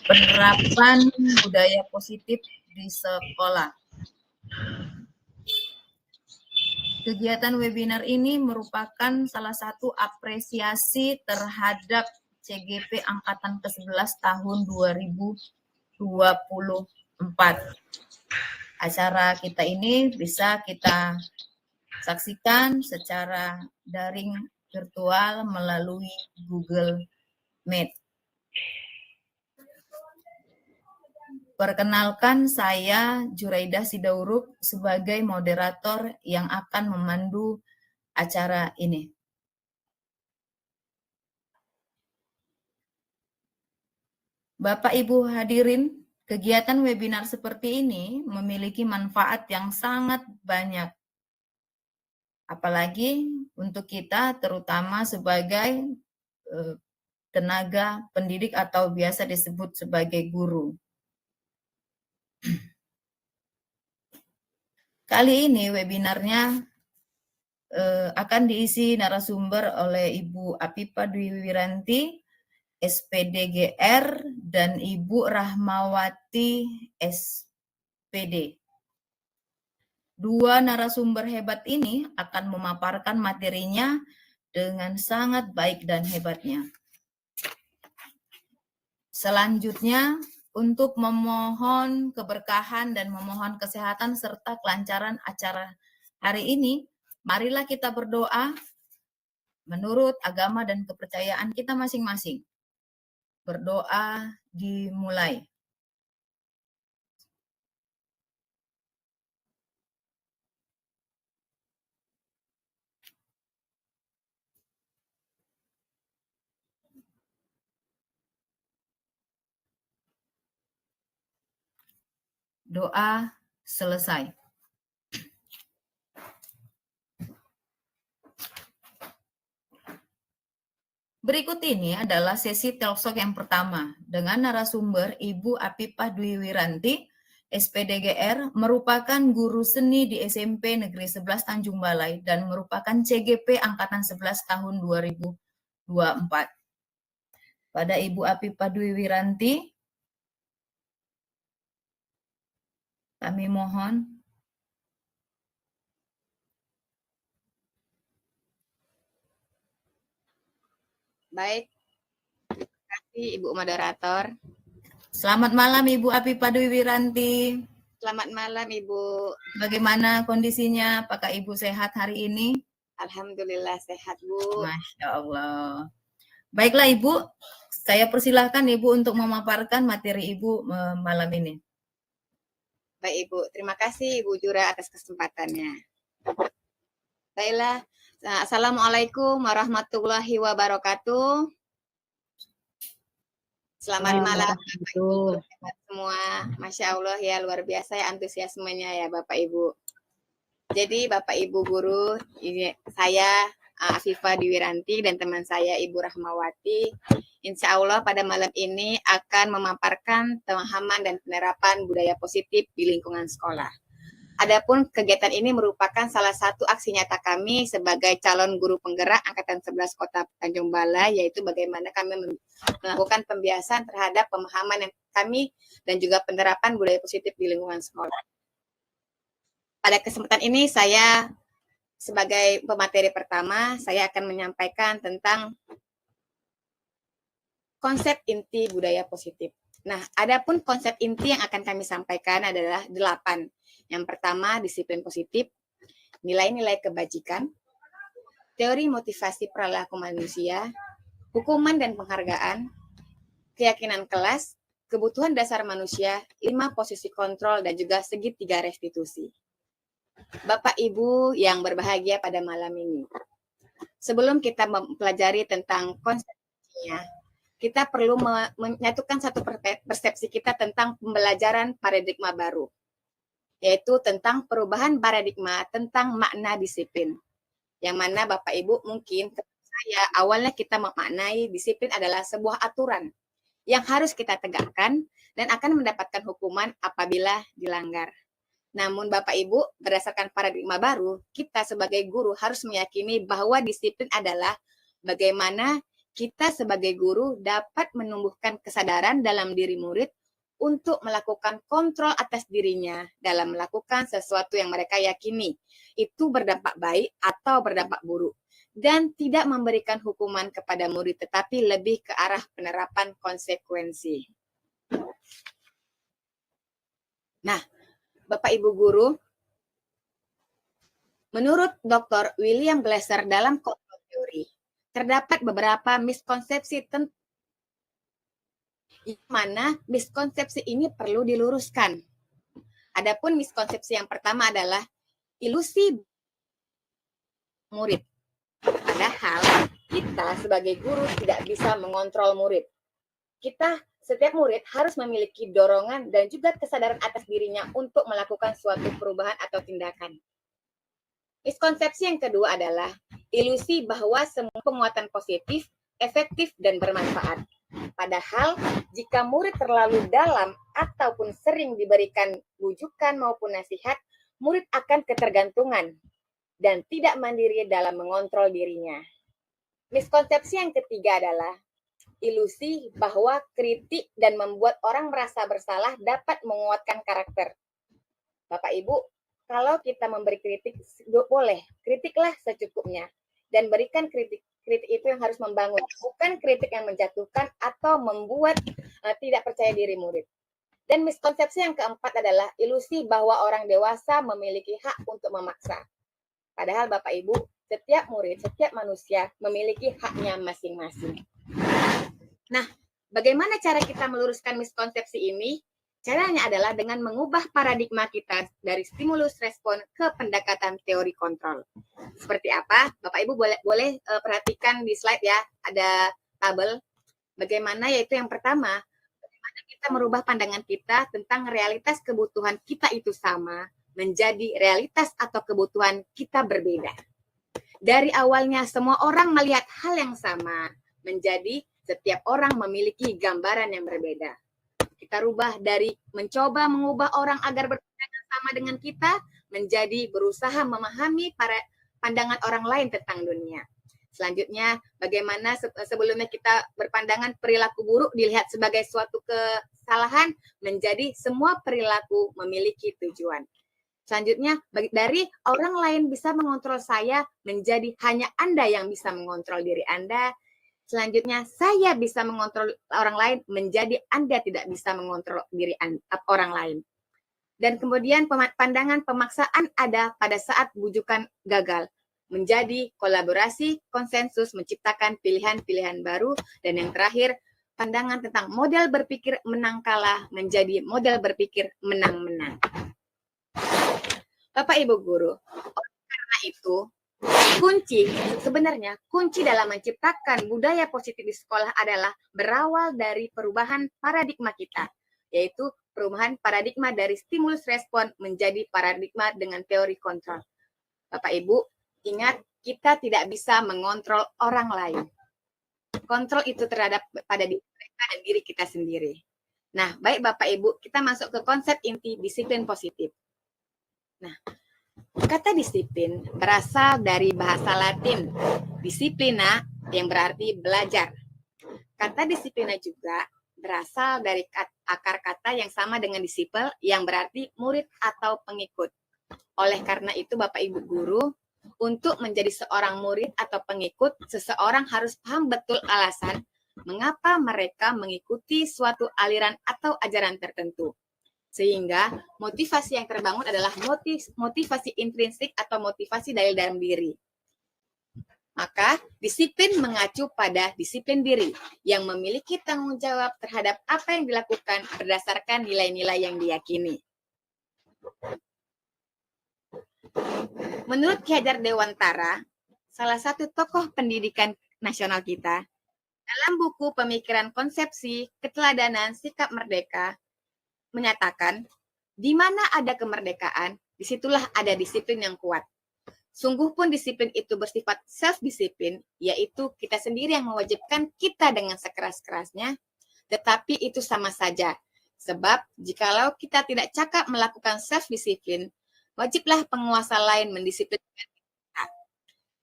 penerapan budaya positif di sekolah. Kegiatan webinar ini merupakan salah satu apresiasi terhadap CGP Angkatan ke-11 tahun 2024. Acara kita ini bisa kita saksikan secara daring virtual melalui Google Meet. Perkenalkan, saya Juraidah Sidauruk sebagai moderator yang akan memandu acara ini. Bapak Ibu hadirin, kegiatan webinar seperti ini memiliki manfaat yang sangat banyak. Apalagi untuk kita terutama sebagai tenaga pendidik atau biasa disebut sebagai guru. Kali ini webinarnya akan diisi narasumber oleh Ibu Apipa Dwi Wiranti, SPDGR, dan Ibu Rahmawati, SPD. Dua narasumber hebat ini akan memaparkan materinya dengan sangat baik dan hebatnya. Selanjutnya, untuk memohon keberkahan dan memohon kesehatan serta kelancaran acara hari ini, marilah kita berdoa menurut agama dan kepercayaan kita masing-masing. Berdoa dimulai. Doa selesai. Berikut ini adalah sesi talkshow yang pertama dengan narasumber Ibu Apipah Dwi Wiranti, SPDGR, merupakan guru seni di SMP Negeri 11 Tanjung Balai dan merupakan CGP Angkatan 11 tahun 2024. Pada Ibu Apipah Dwi Wiranti, kami mohon. Baik, terima kasih Ibu Moderator. Selamat malam Ibu Apipah Dwi Wiranti. Selamat malam Ibu. Bagaimana kondisinya? Apakah Ibu sehat hari ini? Alhamdulillah sehat Bu. Masya Allah. Baiklah Ibu, saya persilahkan Ibu untuk memaparkan materi Ibu malam ini. Baik Ibu, terima kasih Ibu Jura atas kesempatannya. Baiklah, Assalamualaikum warahmatullahi wabarakatuh. Selamat malam Bapak Ibu semua. Masya Allah ya, luar biasa ya antusiasmenya ya Bapak Ibu. Jadi Bapak Ibu guru, ini saya Afifah Dwi Wiranti dan teman saya Ibu Rahmawati. Insya Allah pada malam ini akan memaparkan pemahaman dan penerapan budaya positif di lingkungan sekolah. Adapun kegiatan ini merupakan salah satu aksi nyata kami sebagai calon guru penggerak Angkatan 11 Kota Tanjung Balai, yaitu bagaimana kami melakukan pembiasan terhadap pemahaman yang kami dan juga penerapan budaya positif di lingkungan sekolah. Pada kesempatan ini saya sebagai pemateri pertama, saya akan menyampaikan tentang konsep inti budaya positif. Nah, adapun konsep inti yang akan kami sampaikan adalah 8. Yang pertama, disiplin positif, nilai-nilai kebajikan, teori motivasi perilaku manusia, hukuman dan penghargaan, keyakinan kelas, kebutuhan dasar manusia, 5 posisi kontrol, dan juga segitiga restitusi. Bapak Ibu yang berbahagia pada malam ini, sebelum kita mempelajari tentang konsepnya, kita perlu menyatukan satu persepsi kita tentang pembelajaran paradigma baru, yaitu tentang perubahan paradigma tentang makna disiplin. Yang mana Bapak Ibu mungkin saya awalnya kita memaknai disiplin adalah sebuah aturan yang harus kita tegakkan dan akan mendapatkan hukuman apabila dilanggar. Namun Bapak Ibu, berdasarkan paradigma baru, kita sebagai guru harus meyakini bahwa disiplin adalah bagaimana kita sebagai guru dapat menumbuhkan kesadaran dalam diri murid untuk melakukan kontrol atas dirinya dalam melakukan sesuatu yang mereka yakini itu berdampak baik atau berdampak buruk, dan tidak memberikan hukuman kepada murid tetapi lebih ke arah penerapan konsekuensi. Nah, Bapak Ibu guru, menurut Dr. William Glasser dalam kontrol teori, terdapat beberapa miskonsepsi tentang mana miskonsepsi ini perlu diluruskan. Adapun miskonsepsi yang pertama adalah ilusi murid. Padahal kita sebagai guru tidak bisa mengontrol murid. Setiap murid harus memiliki dorongan dan juga kesadaran atas dirinya untuk melakukan suatu perubahan atau tindakan. Miskonsepsi yang kedua adalah ilusi bahwa semua penguatan positif, efektif, dan bermanfaat. Padahal, jika murid terlalu dalam ataupun sering diberikan rujukan maupun nasihat, murid akan ketergantungan dan tidak mandiri dalam mengontrol dirinya. Miskonsepsi yang ketiga adalah ilusi bahwa kritik dan membuat orang merasa bersalah dapat menguatkan karakter. Bapak Ibu, kalau kita memberi kritik, boleh, kritiklah secukupnya. Dan berikan kritik itu yang harus membangun, bukan kritik yang menjatuhkan atau membuat tidak percaya diri murid. Dan miskonsepsi yang keempat adalah ilusi bahwa orang dewasa memiliki hak untuk memaksa. Padahal Bapak Ibu, setiap murid, setiap manusia memiliki haknya masing-masing. Nah, bagaimana cara kita meluruskan miskonsepsi ini? Caranya adalah dengan mengubah paradigma kita dari stimulus respon ke pendekatan teori kontrol. Seperti apa? Bapak Ibu boleh perhatikan di slide ya, ada tabel. Bagaimana, yaitu yang pertama, bagaimana kita merubah pandangan kita tentang realitas kebutuhan kita itu sama menjadi realitas atau kebutuhan kita berbeda. Dari awalnya semua orang melihat hal yang sama menjadi setiap orang memiliki gambaran yang berbeda. Kita rubah dari mencoba mengubah orang agar berpandangan sama dengan kita menjadi berusaha memahami pandangan orang lain tentang dunia. Selanjutnya, bagaimana sebelumnya kita berpandangan perilaku buruk dilihat sebagai suatu kesalahan menjadi semua perilaku memiliki tujuan. Selanjutnya, dari orang lain bisa mengontrol saya menjadi hanya Anda yang bisa mengontrol diri Anda. Selanjutnya, saya bisa mengontrol orang lain menjadi Anda tidak bisa mengontrol diri orang lain. Dan kemudian pandangan pemaksaan ada pada saat bujukan gagal. Menjadi kolaborasi, konsensus, menciptakan pilihan-pilihan baru. Dan yang terakhir, pandangan tentang model berpikir menang kalah menjadi model berpikir menang-menang. Bapak Ibu guru, karena itu, kunci dalam menciptakan budaya positif di sekolah adalah berawal dari perubahan paradigma kita, yaitu perubahan paradigma dari stimulus respon menjadi paradigma dengan teori kontrol. Bapak Ibu, ingat, kita tidak bisa mengontrol orang lain. Kontrol itu terhadap pada diri mereka dan diri kita sendiri. Nah, baik Bapak Ibu, kita masuk ke konsep inti disiplin positif. Nah, kata disiplin berasal dari bahasa Latin, disiplina, yang berarti belajar. Kata disiplina juga berasal dari akar kata yang sama dengan disipel, yang berarti murid atau pengikut. Oleh karena itu, Bapak Ibu guru, untuk menjadi seorang murid atau pengikut, seseorang harus paham betul alasan mengapa mereka mengikuti suatu aliran atau ajaran tertentu. Sehingga motivasi yang terbangun adalah motivasi intrinsik atau motivasi dari dalam diri. Maka disiplin mengacu pada disiplin diri yang memiliki tanggung jawab terhadap apa yang dilakukan berdasarkan nilai-nilai yang diyakini. Menurut Ki Hajar Dewantara, salah satu tokoh pendidikan nasional kita, dalam buku Pemikiran Konsepsi Keteladanan Sikap Merdeka, menyatakan, di mana ada kemerdekaan, disitulah ada disiplin yang kuat. Sungguh pun disiplin itu bersifat self-disiplin, yaitu kita sendiri yang mewajibkan kita dengan sekeras-kerasnya, tetapi itu sama saja. Sebab, jikalau kita tidak cakap melakukan self-disiplin, wajiblah penguasa lain mendisiplinkan kita.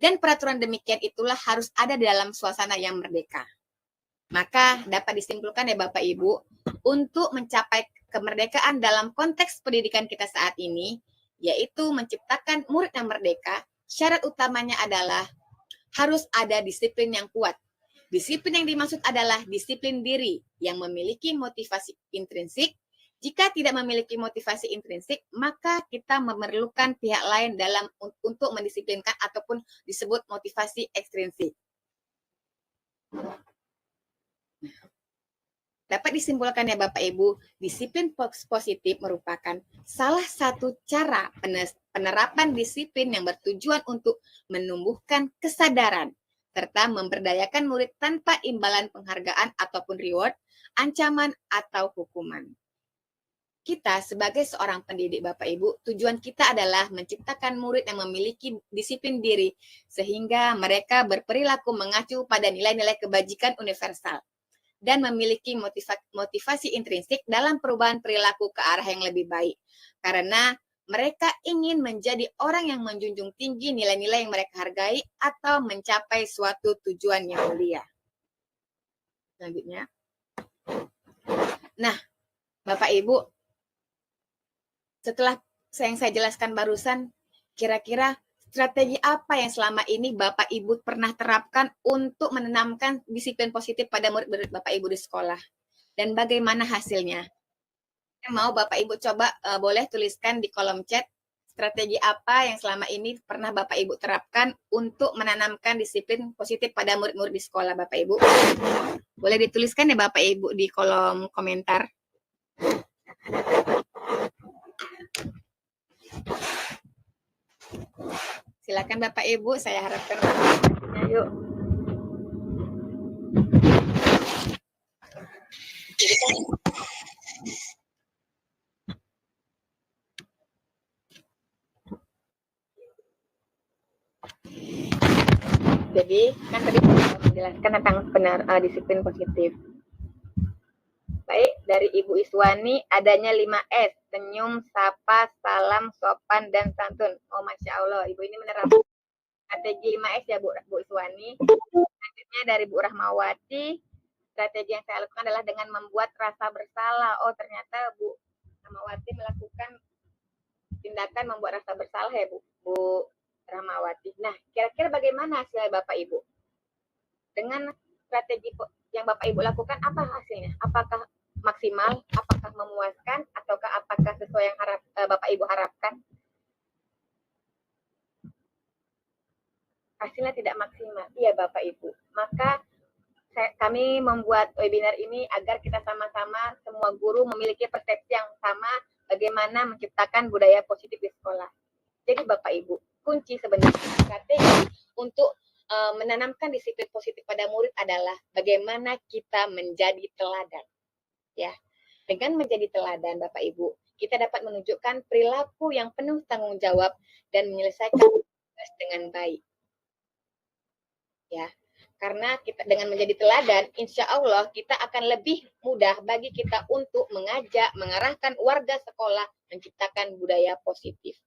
Dan peraturan demikian itulah harus ada di dalam suasana yang merdeka. Maka dapat disimpulkan ya Bapak Ibu, untuk mencapai kemerdekaan dalam konteks pendidikan kita saat ini, yaitu menciptakan murid yang merdeka, syarat utamanya adalah harus ada disiplin yang kuat. Disiplin yang dimaksud adalah disiplin diri yang memiliki motivasi intrinsik. Jika tidak memiliki motivasi intrinsik, maka kita memerlukan pihak lain dalam untuk mendisiplinkan ataupun disebut motivasi ekstrinsik. Dapat disimpulkan ya Bapak Ibu, disiplin positif merupakan salah satu cara penerapan disiplin yang bertujuan untuk menumbuhkan kesadaran serta memberdayakan murid tanpa imbalan penghargaan ataupun reward, ancaman atau hukuman. Kita sebagai seorang pendidik Bapak Ibu, tujuan kita adalah menciptakan murid yang memiliki disiplin diri sehingga mereka berperilaku mengacu pada nilai-nilai kebajikan universal dan memiliki motivasi intrinsik dalam perubahan perilaku ke arah yang lebih baik. Karena mereka ingin menjadi orang yang menjunjung tinggi nilai-nilai yang mereka hargai atau mencapai suatu tujuan yang mulia. Selanjutnya. Nah, Bapak Ibu, setelah yang saya jelaskan barusan, kira-kira strategi apa yang selama ini Bapak Ibu pernah terapkan untuk menanamkan disiplin positif pada murid-murid Bapak Ibu di sekolah? Dan bagaimana hasilnya? Mau Bapak Ibu coba boleh tuliskan di kolom chat strategi apa yang selama ini pernah Bapak Ibu terapkan untuk menanamkan disiplin positif pada murid-murid di sekolah Bapak Ibu. Boleh dituliskan ya Bapak Ibu di kolom komentar. Silakan Bapak Ibu, saya harapkan yuk. Jadi kan tadi saya menjelaskan tentang disiplin positif. Baik, dari Ibu Iswani adanya 5S, senyum, sapa, salam, sopan, dan santun. Oh, Masya Allah, Ibu ini menerapkan strategi 5S ya Bu Iswani. Selanjutnya dari Bu Rahmawati, strategi yang saya lakukan adalah dengan membuat rasa bersalah. Oh, ternyata Bu Rahmawati melakukan tindakan membuat rasa bersalah ya Bu Rahmawati. Nah, kira-kira bagaimana hasilnya Bapak Ibu? Dengan strategi yang Bapak Ibu lakukan, apa hasilnya? Apakah maksimal, apakah memuaskan, ataukah apakah sesuai yang Bapak Ibu harapkan? Hasilnya tidak maksimal. Iya Bapak Ibu. Maka kami membuat webinar ini agar kita sama-sama semua guru memiliki persepsi yang sama bagaimana menciptakan budaya positif di sekolah. Jadi Bapak Ibu, kunci sebenarnya strategi untuk menanamkan disiplin positif pada murid adalah bagaimana kita menjadi teladan. Ya, dengan menjadi teladan Bapak Ibu, kita dapat menunjukkan perilaku yang penuh tanggung jawab dan menyelesaikan tugas dengan baik. Ya, karena kita dengan menjadi teladan, insya Allah kita akan lebih mudah bagi kita untuk mengajak, mengarahkan warga sekolah menciptakan budaya positif.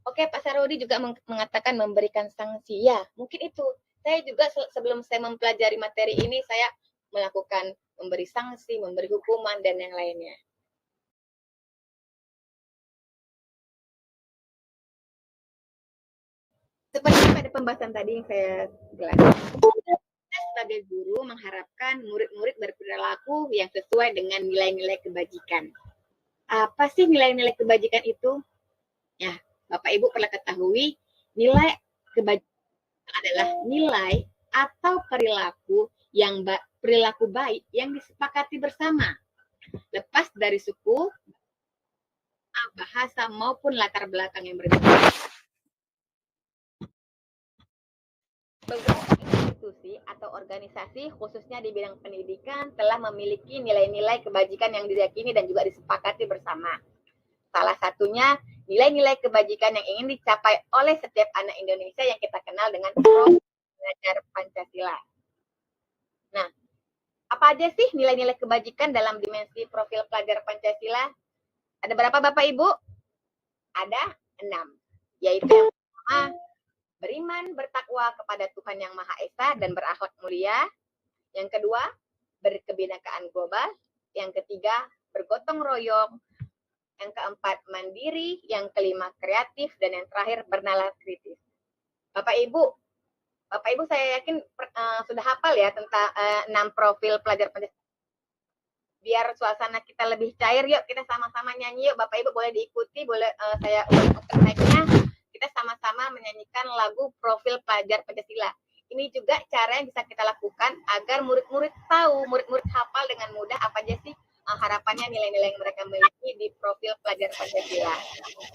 Oke, Pak Sarodi juga mengatakan memberikan sanksi. Ya, mungkin itu. Saya juga sebelum saya mempelajari materi ini, saya melakukan memberi sanksi, memberi hukuman, dan yang lainnya. Seperti pada pembahasan tadi yang saya jelaskan, kita sebagai guru mengharapkan murid-murid berperilaku yang sesuai dengan nilai-nilai kebajikan. Apa sih nilai-nilai kebajikan itu? Ya, Bapak Ibu perlu ketahui, nilai kebajikan adalah nilai atau perilaku baik yang disepakati bersama, lepas dari suku, bahasa maupun latar belakang yang berbeda. Beberapa institusi atau organisasi khususnya di bidang pendidikan telah memiliki nilai-nilai kebajikan yang diyakini dan juga disepakati bersama. Salah satunya nilai-nilai kebajikan yang ingin dicapai oleh setiap anak Indonesia yang kita kenal dengan Program Belajar Pancasila. Nah, apa aja sih nilai-nilai kebajikan dalam dimensi profil pelajar Pancasila? Ada berapa Bapak Ibu? Ada 6. Yaitu yang pertama, beriman, bertakwa kepada Tuhan Yang Maha Esa dan berakhlak mulia. Yang kedua, berkebinekaan global. Yang ketiga, bergotong royong. Yang keempat, mandiri. Yang kelima, kreatif. Dan yang terakhir, bernalar kritis. Bapak Ibu saya yakin sudah hafal ya tentang 6 profil pelajar Pancasila. Biar suasana kita lebih cair, yuk kita sama-sama nyanyi yuk. Bapak Ibu boleh diikuti, boleh saya open mic-nya. Kita sama-sama menyanyikan lagu profil pelajar Pancasila. Ini juga cara yang bisa kita lakukan agar murid-murid tahu, murid-murid hafal dengan mudah apa aja sih harapannya, nilai-nilai yang mereka miliki di profil pelajar Pancasila.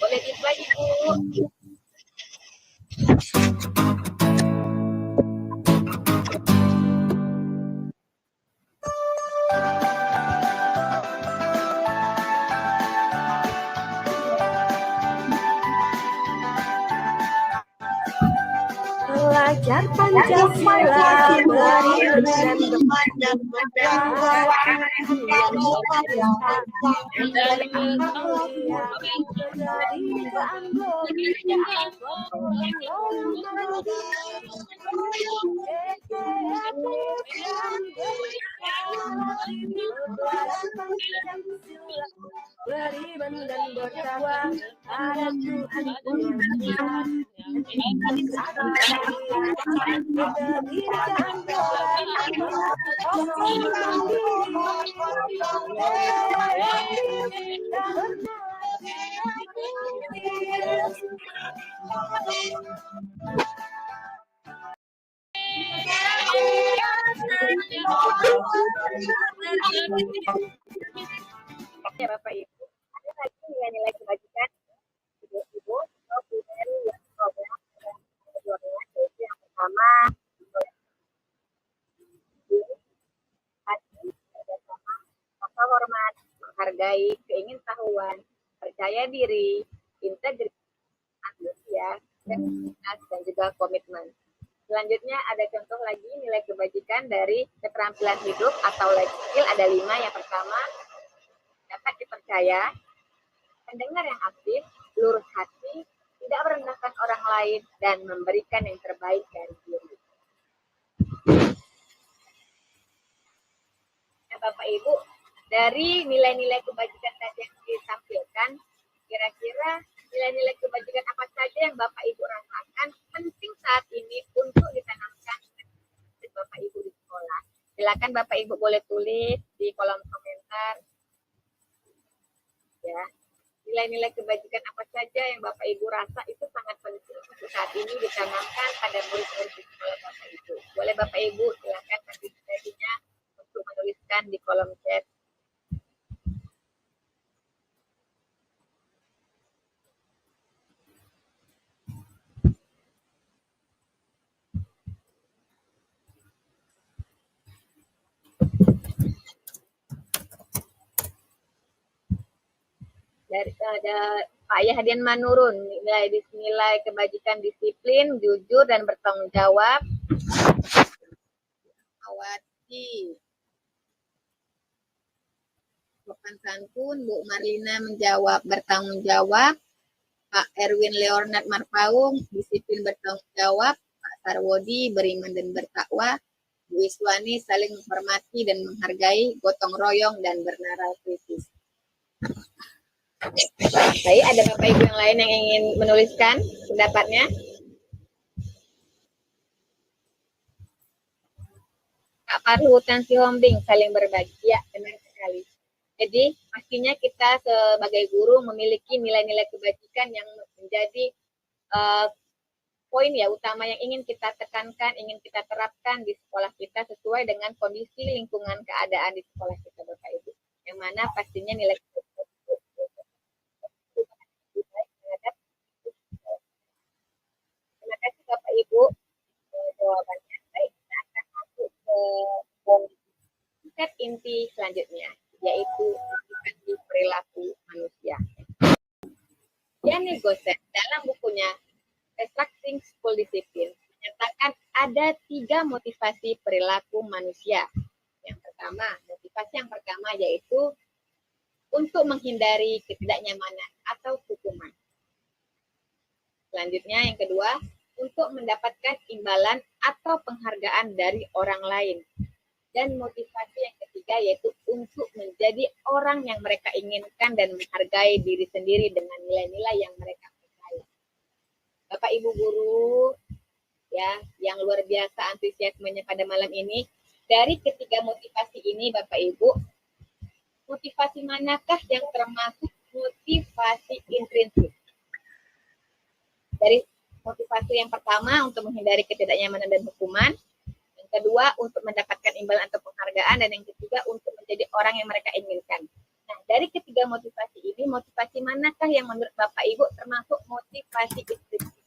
Boleh dimulai, Ibu. Pelajar Pancasila beriman dan bertakwa beriman dan bertakwa pada Tuhan Ya Bapak Ibu, ada lagi nilai-nilai kebajikan Ibu dari program yaitu yang pertama hati kerjasama, rasa hormat, menghargai, keingintahuan, percaya diri, integritas, antusias, dan juga komitmen. Selanjutnya ada contoh lagi nilai kebajikan dari keterampilan hidup atau life skill, ada 5. Yang pertama, dapat dipercaya, pendengar yang aktif, lurus hati, tidak merendahkan orang lain, dan memberikan yang terbaik dari diri. Nah, Bapak Ibu, dari nilai-nilai kebajikan tadi yang ditampilkan, kira-kira nilai-nilai kebajikan apa saja yang Bapak Ibu rasakan penting saat ini untuk ditanamkan di Bapak Ibu di sekolah? Silakan Bapak Ibu boleh tulis di kolom komentar. Ya, nilai-nilai kebajikan apa saja yang Bapak Ibu rasa itu sangat penting untuk saat ini ditanamkan pada murid-murid di sekolah Bapak Ibu. Boleh Bapak Ibu silakan partisipasinya untuk menuliskan di kolom chat. Dari ada Pak Yahdian Manurun, nilai kebajikan disiplin, jujur dan bertanggung jawab. Awati. Sopan santun, Bu Marlina menjawab bertanggung jawab. Pak Erwin Leonard Marpaung, disiplin bertanggung jawab. Pak Sarwodi, beriman dan bertakwa. Bu Iswani, saling menghormati dan menghargai, gotong royong dan bernalar kritis. Baik, ada Bapak Ibu yang lain yang ingin menuliskan pendapatnya? Kak Parhu, Tansi Hombing, saling berbagi. Ya, benar sekali. Jadi, pastinya kita sebagai guru memiliki nilai-nilai kebajikan yang menjadi poin ya utama yang ingin kita tekankan, ingin kita terapkan di sekolah kita sesuai dengan kondisi lingkungan keadaan di sekolah kita, Bapak Ibu. Yang mana pastinya nilai Terima kasih Bapak Ibu jawabannya. Baik, kita akan masuk ke konsep inti selanjutnya, yaitu edukasi perilaku manusia. Yanni Gosset dalam bukunya Restructuring School Discipline menyatakan ada 3 motivasi perilaku manusia. Motivasi yang pertama yaitu untuk menghindari ketidaknyamanan atau hukuman. Selanjutnya yang kedua, untuk mendapatkan imbalan atau penghargaan dari orang lain. Dan motivasi yang ketiga yaitu untuk menjadi orang yang mereka inginkan dan menghargai diri sendiri dengan nilai-nilai yang mereka percaya. Bapak Ibu guru ya yang luar biasa antusiasmenya pada malam ini, dari ketiga motivasi ini Bapak Ibu, motivasi manakah yang termasuk motivasi intrinsik? Dari motivasi yang pertama untuk menghindari ketidaknyamanan dan hukuman, yang kedua untuk mendapatkan imbalan atau penghargaan, dan yang ketiga untuk menjadi orang yang mereka inginkan. Nah, dari ketiga motivasi ini, motivasi manakah yang menurut Bapak Ibu termasuk motivasi intrinsik?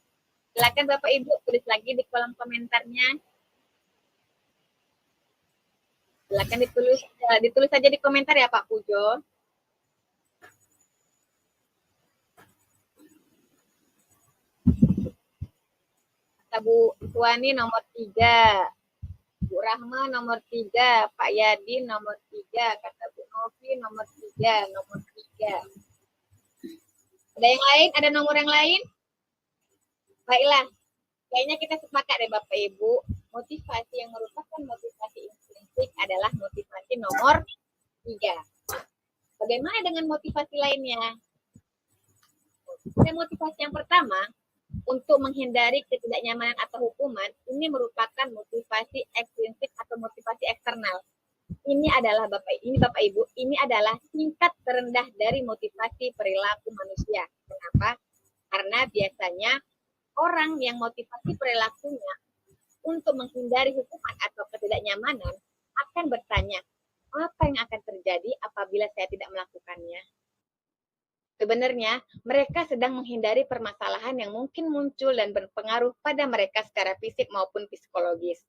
Silakan Bapak Ibu tulis lagi di kolom komentarnya. Silakan ditulis saja di komentar ya Pak Pujo. Kata Bu Tuani nomor 3. Bu Rahma nomor 3, Pak Yadi nomor 3, kata Bu Novi nomor 3, nomor 3. Ada yang lain? Ada nomor yang lain? Baiklah, kayaknya kita sepakat deh Bapak Ibu, motivasi yang merupakan motivasi intrinsik adalah motivasi nomor 3. Bagaimana dengan motivasi lainnya? Dan motivasi yang pertama, untuk menghindari ketidaknyamanan atau hukuman, ini merupakan motivasi ekstrinsik atau motivasi eksternal. Ini adalah Bapak Ibu, ini adalah tingkat terendah dari motivasi perilaku manusia. Kenapa? Karena biasanya orang yang motivasi perilakunya untuk menghindari hukuman atau ketidaknyamanan akan bertanya, apa yang akan terjadi apabila saya tidak melakukannya? Sebenarnya, mereka sedang menghindari permasalahan yang mungkin muncul dan berpengaruh pada mereka secara fisik maupun psikologis.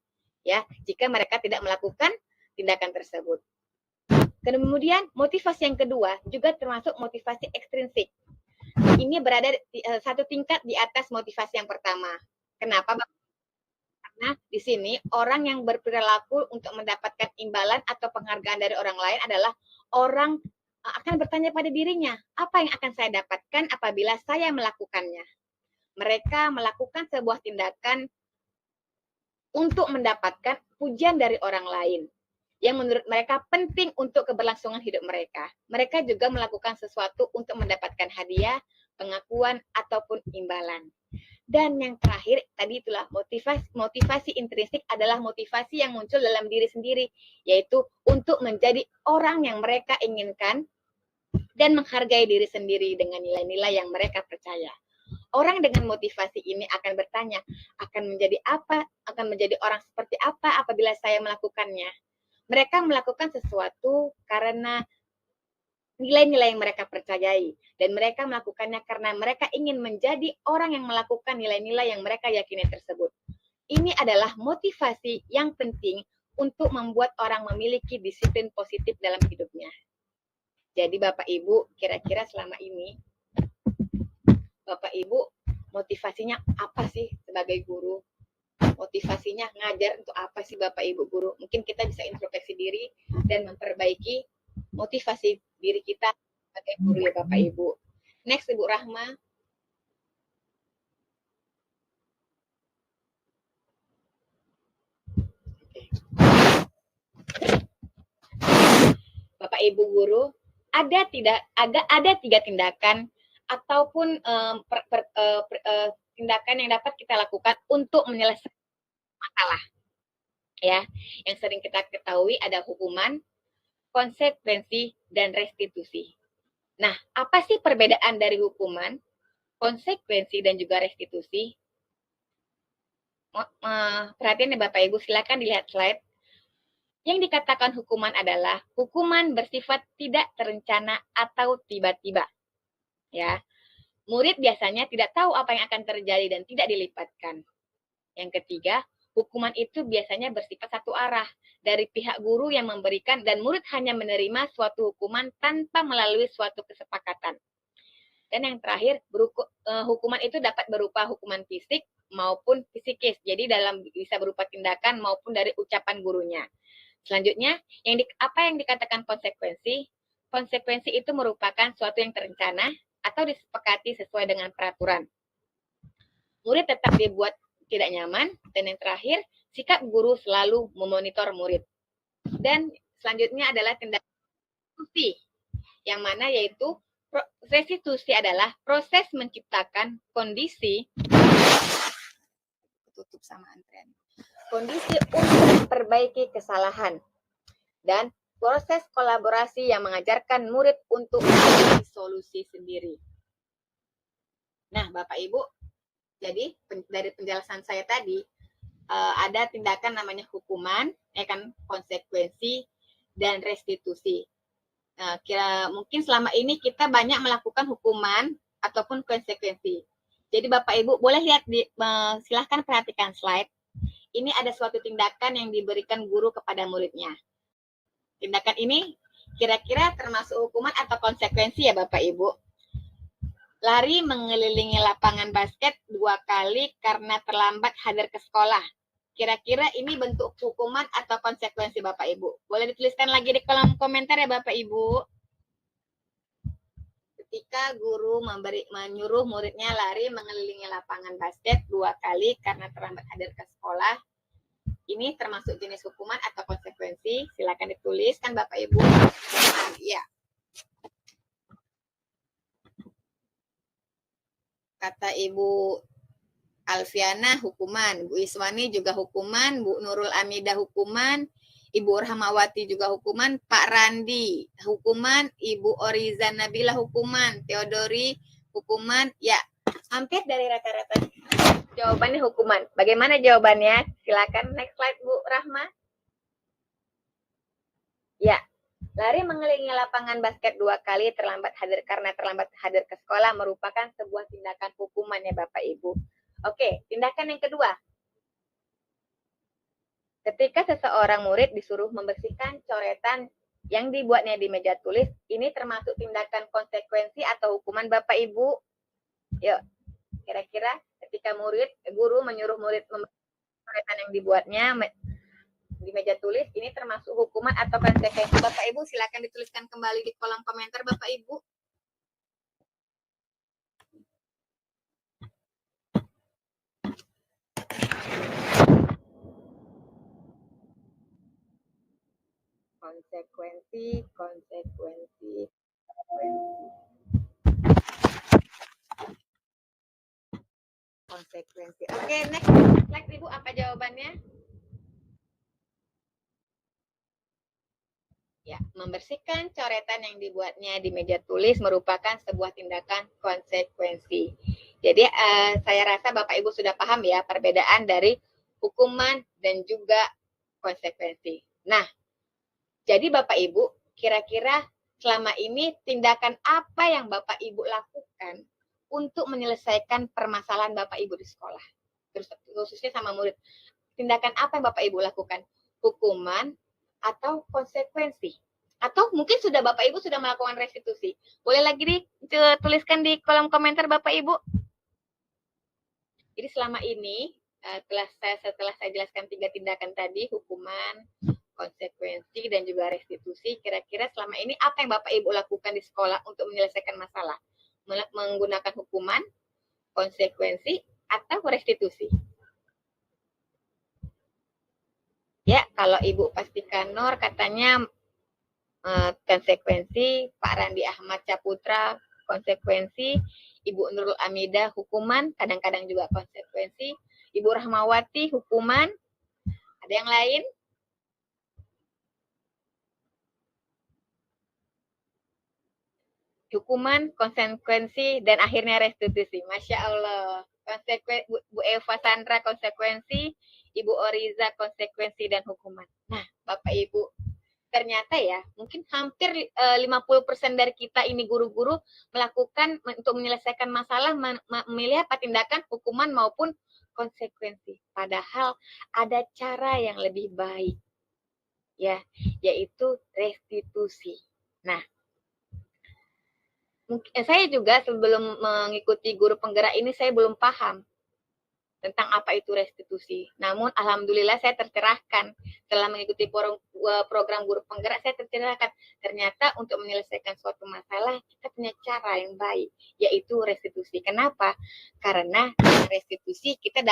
Ya, jika mereka tidak melakukan tindakan tersebut. Kemudian, motivasi yang kedua juga termasuk motivasi ekstrinsik. Ini berada satu tingkat di atas motivasi yang pertama. Kenapa? Karena di sini orang yang berperilaku untuk mendapatkan imbalan atau penghargaan dari orang lain adalah orang akan bertanya pada dirinya, apa yang akan saya dapatkan apabila saya melakukannya? Mereka melakukan sebuah tindakan untuk mendapatkan pujian dari orang lain yang menurut mereka penting untuk keberlangsungan hidup mereka. Mereka juga melakukan sesuatu untuk mendapatkan hadiah, pengakuan, ataupun imbalan. Dan yang terakhir, tadi itulah motivasi intrinsik adalah motivasi yang muncul dalam diri sendiri, yaitu untuk menjadi orang yang mereka inginkan dan menghargai diri sendiri dengan nilai-nilai yang mereka percaya. Orang dengan motivasi ini akan bertanya, akan menjadi apa, akan menjadi orang seperti apa apabila saya melakukannya. Mereka melakukan sesuatu karena nilai-nilai yang mereka percayai, dan mereka melakukannya karena mereka ingin menjadi orang yang melakukan nilai-nilai yang mereka yakini tersebut. Ini adalah motivasi yang penting untuk membuat orang memiliki disiplin positif dalam hidupnya. Jadi Bapak Ibu, kira-kira selama ini Bapak Ibu motivasinya apa sih sebagai guru? Motivasinya ngajar untuk apa sih Bapak Ibu guru? Mungkin kita bisa introspeksi diri dan memperbaiki motivasi diri kita sebagai guru ya Bapak Ibu. Next Ibu Rahma. Bapak Ibu guru, ada 3 tindakan ataupun tindakan yang dapat kita lakukan untuk menyelesaikan masalah. Ya, yang sering kita ketahui ada hukuman, konsekuensi, dan restitusi. Nah, apa sih perbedaan dari hukuman, konsekuensi, dan juga restitusi? Perhatian ya Bapak Ibu, silakan dilihat slide. Yang dikatakan hukuman adalah hukuman bersifat tidak terencana atau tiba-tiba. Ya, murid biasanya tidak tahu apa yang akan terjadi dan tidak dilipatkan. Yang ketiga, hukuman itu biasanya bersifat satu arah dari pihak guru yang memberikan dan murid hanya menerima suatu hukuman tanpa melalui suatu kesepakatan. Dan yang terakhir, hukuman itu dapat berupa hukuman fisik maupun psikis. Jadi bisa berupa tindakan maupun dari ucapan gurunya. Selanjutnya, apa yang dikatakan konsekuensi? Konsekuensi itu merupakan suatu yang terencana atau disepakati sesuai dengan peraturan. Murid tetap tidak nyaman. Dan yang terakhir, sikap guru selalu memonitor murid. Dan selanjutnya adalah tindakan restitusi, yang mana yaitu restitusi adalah proses menciptakan kondisi tutup sama antrean. Kondisi untuk memperbaiki kesalahan dan proses kolaborasi yang mengajarkan murid untuk mencari solusi sendiri. Nah, Bapak Ibu, jadi dari penjelasan saya tadi ada tindakan namanya hukuman, kan, konsekuensi dan restitusi. Mungkin selama ini kita banyak melakukan hukuman ataupun konsekuensi. Jadi Bapak Ibu boleh lihat silahkan perhatikan slide. Ini ada suatu tindakan yang diberikan guru kepada muridnya. Tindakan ini kira-kira termasuk hukuman atau konsekuensi ya Bapak Ibu. Lari mengelilingi lapangan basket 2 kali karena terlambat hadir ke sekolah. Kira-kira ini bentuk hukuman atau konsekuensi Bapak Ibu. Boleh dituliskan lagi di kolom komentar ya Bapak Ibu. Ketika guru menyuruh muridnya lari mengelilingi lapangan basket 2 kali karena terlambat hadir ke sekolah, ini termasuk jenis hukuman atau konsekuensi? Silakan dituliskan Bapak Ibu. Iya. Kata Ibu Alfiana hukuman, Bu Iswani juga hukuman, Bu Nurul Amidah hukuman, Ibu Rahmawati juga hukuman, Pak Randi hukuman, Ibu Oriza Nabila hukuman, Theodori hukuman. Ya, hampir dari rata-rata jawabannya hukuman. Bagaimana jawabannya? Silakan next slide Bu Rahma. Ya, lari mengelilingi lapangan basket 2 kali karena terlambat hadir ke sekolah merupakan sebuah tindakan hukuman ya Bapak Ibu. Oke, tindakan yang kedua. Ketika seseorang murid disuruh membersihkan coretan yang dibuatnya di meja tulis, ini termasuk tindakan konsekuensi atau hukuman Bapak Ibu? Yuk, kira-kira ketika guru menyuruh murid membersihkan coretan yang dibuatnya di meja tulis, ini termasuk hukuman atau konsekuensi Bapak Ibu? Silakan dituliskan kembali di kolom komentar Bapak Ibu. Konsekuensi. Oke, next slide Ibu, apa jawabannya? Ya, membersihkan coretan yang dibuatnya di meja tulis merupakan sebuah tindakan konsekuensi. Jadi saya rasa Bapak Ibu sudah paham ya perbedaan dari hukuman dan juga konsekuensi. Nah, jadi Bapak Ibu, kira-kira selama ini tindakan apa yang Bapak Ibu lakukan untuk menyelesaikan permasalahan Bapak Ibu di sekolah? Terus khususnya sama murid. Tindakan apa yang Bapak Ibu lakukan? Hukuman atau konsekuensi? Atau mungkin sudah Bapak Ibu sudah melakukan restitusi? Boleh lagi dituliskan di kolom komentar Bapak Ibu. Jadi selama ini setelah saya jelaskan 3 tindakan tadi, hukuman, konsekuensi, dan juga restitusi, kira-kira selama ini apa yang Bapak Ibu lakukan di sekolah untuk menyelesaikan masalah? Menggunakan hukuman, konsekuensi, atau restitusi? Ya, kalau Ibu Pastika Nur katanya konsekuensi, Pak Randi Ahmad Caputra konsekuensi, Ibu Nurul Amidah hukuman, kadang-kadang juga konsekuensi, Ibu Rahmawati hukuman. Ada yang lain? Hukuman, konsekuensi, dan akhirnya restitusi. Masya Allah. Bu Eva Sandra konsekuensi, Ibu Oriza konsekuensi dan hukuman. Nah, Bapak Ibu, ternyata ya, mungkin hampir 50% dari kita ini guru-guru melakukan untuk menyelesaikan masalah memilih apa tindakan hukuman maupun konsekuensi. Padahal ada cara yang lebih baik, ya, yaitu restitusi. Nah, saya juga sebelum mengikuti guru penggerak ini saya belum paham tentang apa itu restitusi. Namun alhamdulillah saya tercerahkan setelah mengikuti program guru penggerak, saya tercerahkan ternyata untuk menyelesaikan suatu masalah kita punya cara yang baik, yaitu restitusi. Kenapa? Karena restitusi kita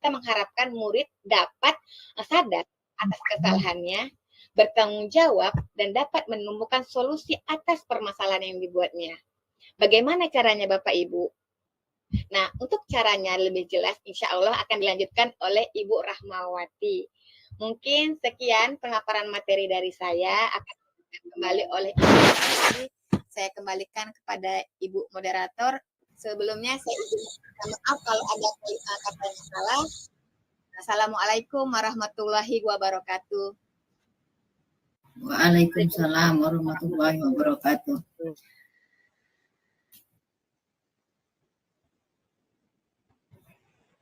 kita mengharapkan murid dapat sadar atas kesalahannya, bertanggung jawab, dan dapat menemukan solusi atas permasalahan yang dibuatnya. Bagaimana caranya Bapak Ibu? Nah, untuk caranya lebih jelas, insya Allah akan dilanjutkan oleh Ibu Rahmawati. Mungkin sekian pemaparan materi dari saya, akan kembali oleh Ibu Rahmawati. Saya kembalikan kepada Ibu Moderator. Sebelumnya saya izin maaf kalau ada kata yang salah. Assalamualaikum warahmatullahi wabarakatuh. Waalaikumsalam warahmatullahi wabarakatuh.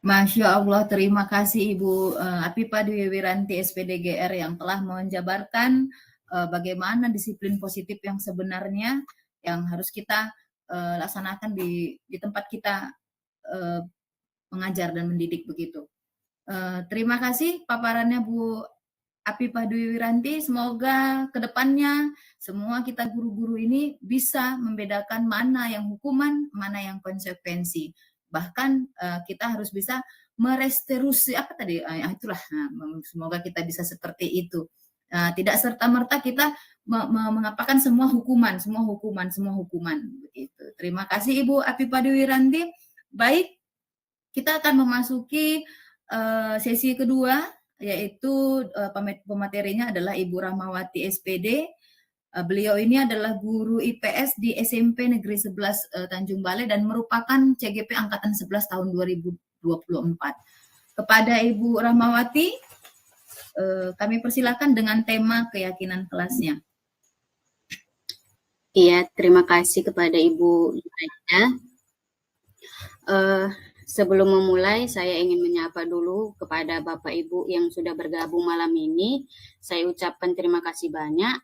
Masya Allah, terima kasih Ibu Apifah Dwi Wiranti SPDGR yang telah menjabarkan bagaimana disiplin positif yang sebenarnya yang harus kita laksanakan di tempat kita mengajar dan mendidik begitu. Terima kasih paparannya Bu Apifah Dwi Wiranti. Semoga kedepannya semua kita guru-guru ini bisa membedakan mana yang hukuman, mana yang konsekuensi. Bahkan kita harus bisa merestitusi itulah. Semoga kita bisa seperti itu. Tidak serta-merta kita mengapakan semua hukuman begitu. Terima kasih Ibu Apifah Dwi Wiranti. Baik, kita akan memasuki sesi kedua, yaitu pematerinya adalah Ibu Rahmawati SPD. Beliau ini adalah guru IPS di SMP Negeri 11 Tanjung Balai dan merupakan CGP Angkatan 11 tahun 2024. Kepada Ibu Rahmawati, kami persilakan dengan tema keyakinan kelasnya. Iya, terima kasih kepada Ibu Ida. Sebelum memulai, saya ingin menyapa dulu kepada Bapak Ibu yang sudah bergabung malam ini. Saya ucapkan terima kasih banyak.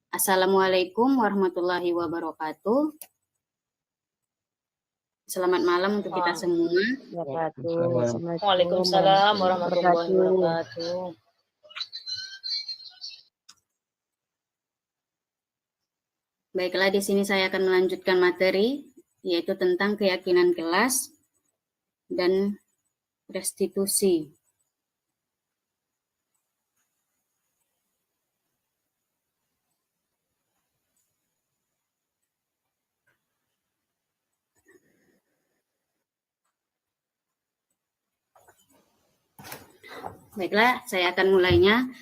Assalamualaikum warahmatullahi wabarakatuh. Selamat malam untuk kita semua. Waalaikumsalam warahmatullahi wabarakatuh. Baiklah, di sini saya akan melanjutkan materi, yaitu tentang keyakinan kelas dan restitusi. Baiklah, saya akan mulainya.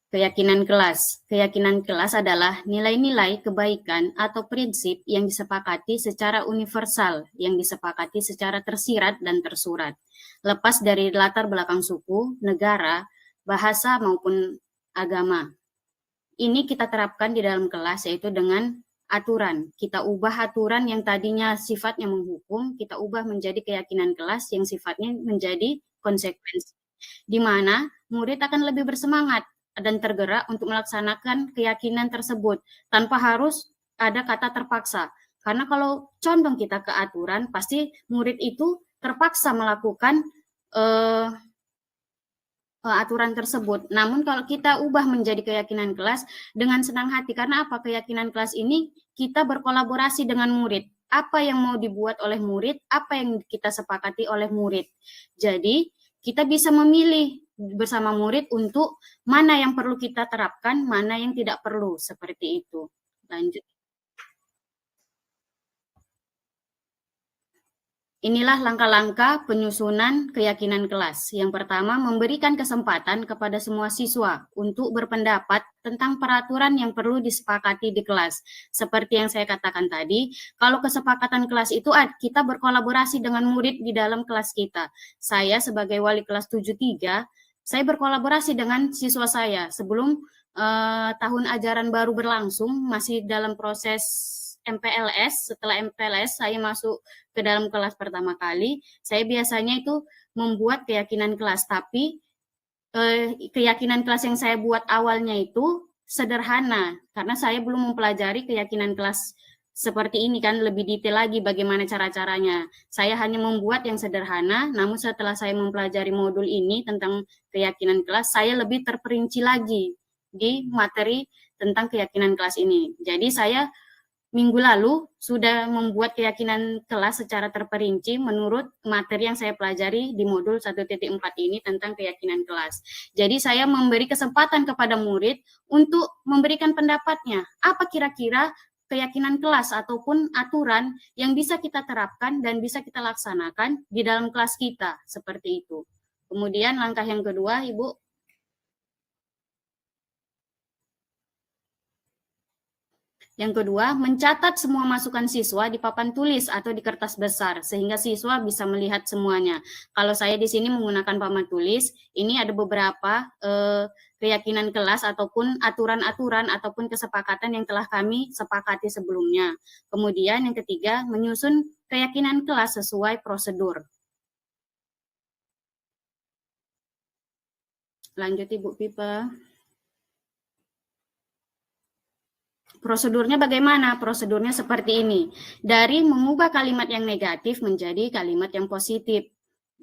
Keyakinan kelas. Keyakinan kelas adalah nilai-nilai kebaikan atau prinsip yang disepakati secara universal, yang disepakati secara tersirat dan tersurat, lepas dari latar belakang suku, negara, bahasa, maupun agama. Ini kita terapkan di dalam kelas, yaitu dengan aturan. Kita ubah aturan yang tadinya sifatnya menghukum, kita ubah menjadi keyakinan kelas yang sifatnya menjadi konsekuensi, di mana murid akan lebih bersemangat dan tergerak untuk melaksanakan keyakinan tersebut tanpa harus ada kata terpaksa. Karena kalau condong kita ke aturan, pasti murid itu terpaksa melakukan aturan tersebut. Namun kalau kita ubah menjadi keyakinan kelas dengan senang hati, karena apa? Keyakinan kelas ini kita berkolaborasi dengan murid. Apa yang mau dibuat oleh murid, apa yang kita sepakati oleh murid. Jadi kita bisa memilih bersama murid untuk mana yang perlu kita terapkan, mana yang tidak perlu, seperti itu. Lanjut. Inilah langkah-langkah penyusunan keyakinan kelas. Yang pertama, memberikan kesempatan kepada semua siswa untuk berpendapat tentang peraturan yang perlu disepakati di kelas. Seperti yang saya katakan tadi, kalau kesepakatan kelas itu kita berkolaborasi dengan murid di dalam kelas kita. Saya sebagai wali kelas 73, saya berkolaborasi dengan siswa saya. Sebelum tahun ajaran baru berlangsung, masih dalam proses MPLS. Setelah MPLS saya masuk ke dalam kelas pertama kali. Saya biasanya itu membuat keyakinan kelas, tapi keyakinan kelas yang saya buat awalnya itu sederhana karena saya belum mempelajari keyakinan kelas seperti ini kan, lebih detail lagi bagaimana cara-caranya. Saya hanya membuat yang sederhana, namun setelah saya mempelajari modul ini tentang keyakinan kelas, saya lebih terperinci lagi di materi tentang keyakinan kelas ini. Jadi saya minggu lalu sudah membuat keyakinan kelas secara terperinci menurut materi yang saya pelajari di modul 1.4 ini tentang keyakinan kelas. Jadi saya memberi kesempatan kepada murid untuk memberikan pendapatnya. Apa kira-kira keyakinan kelas ataupun aturan yang bisa kita terapkan dan bisa kita laksanakan di dalam kelas kita, seperti itu. Kemudian langkah yang kedua, Ibu. Yang kedua, mencatat semua masukan siswa di papan tulis atau di kertas besar, sehingga siswa bisa melihat semuanya. Kalau saya di sini menggunakan papan tulis, ini ada beberapa keyakinan kelas ataupun aturan-aturan ataupun kesepakatan yang telah kami sepakati sebelumnya. Kemudian yang ketiga, menyusun keyakinan kelas sesuai prosedur. Lanjut Ibu Pipa. Prosedurnya bagaimana? Prosedurnya seperti ini. Dari mengubah kalimat yang negatif menjadi kalimat yang positif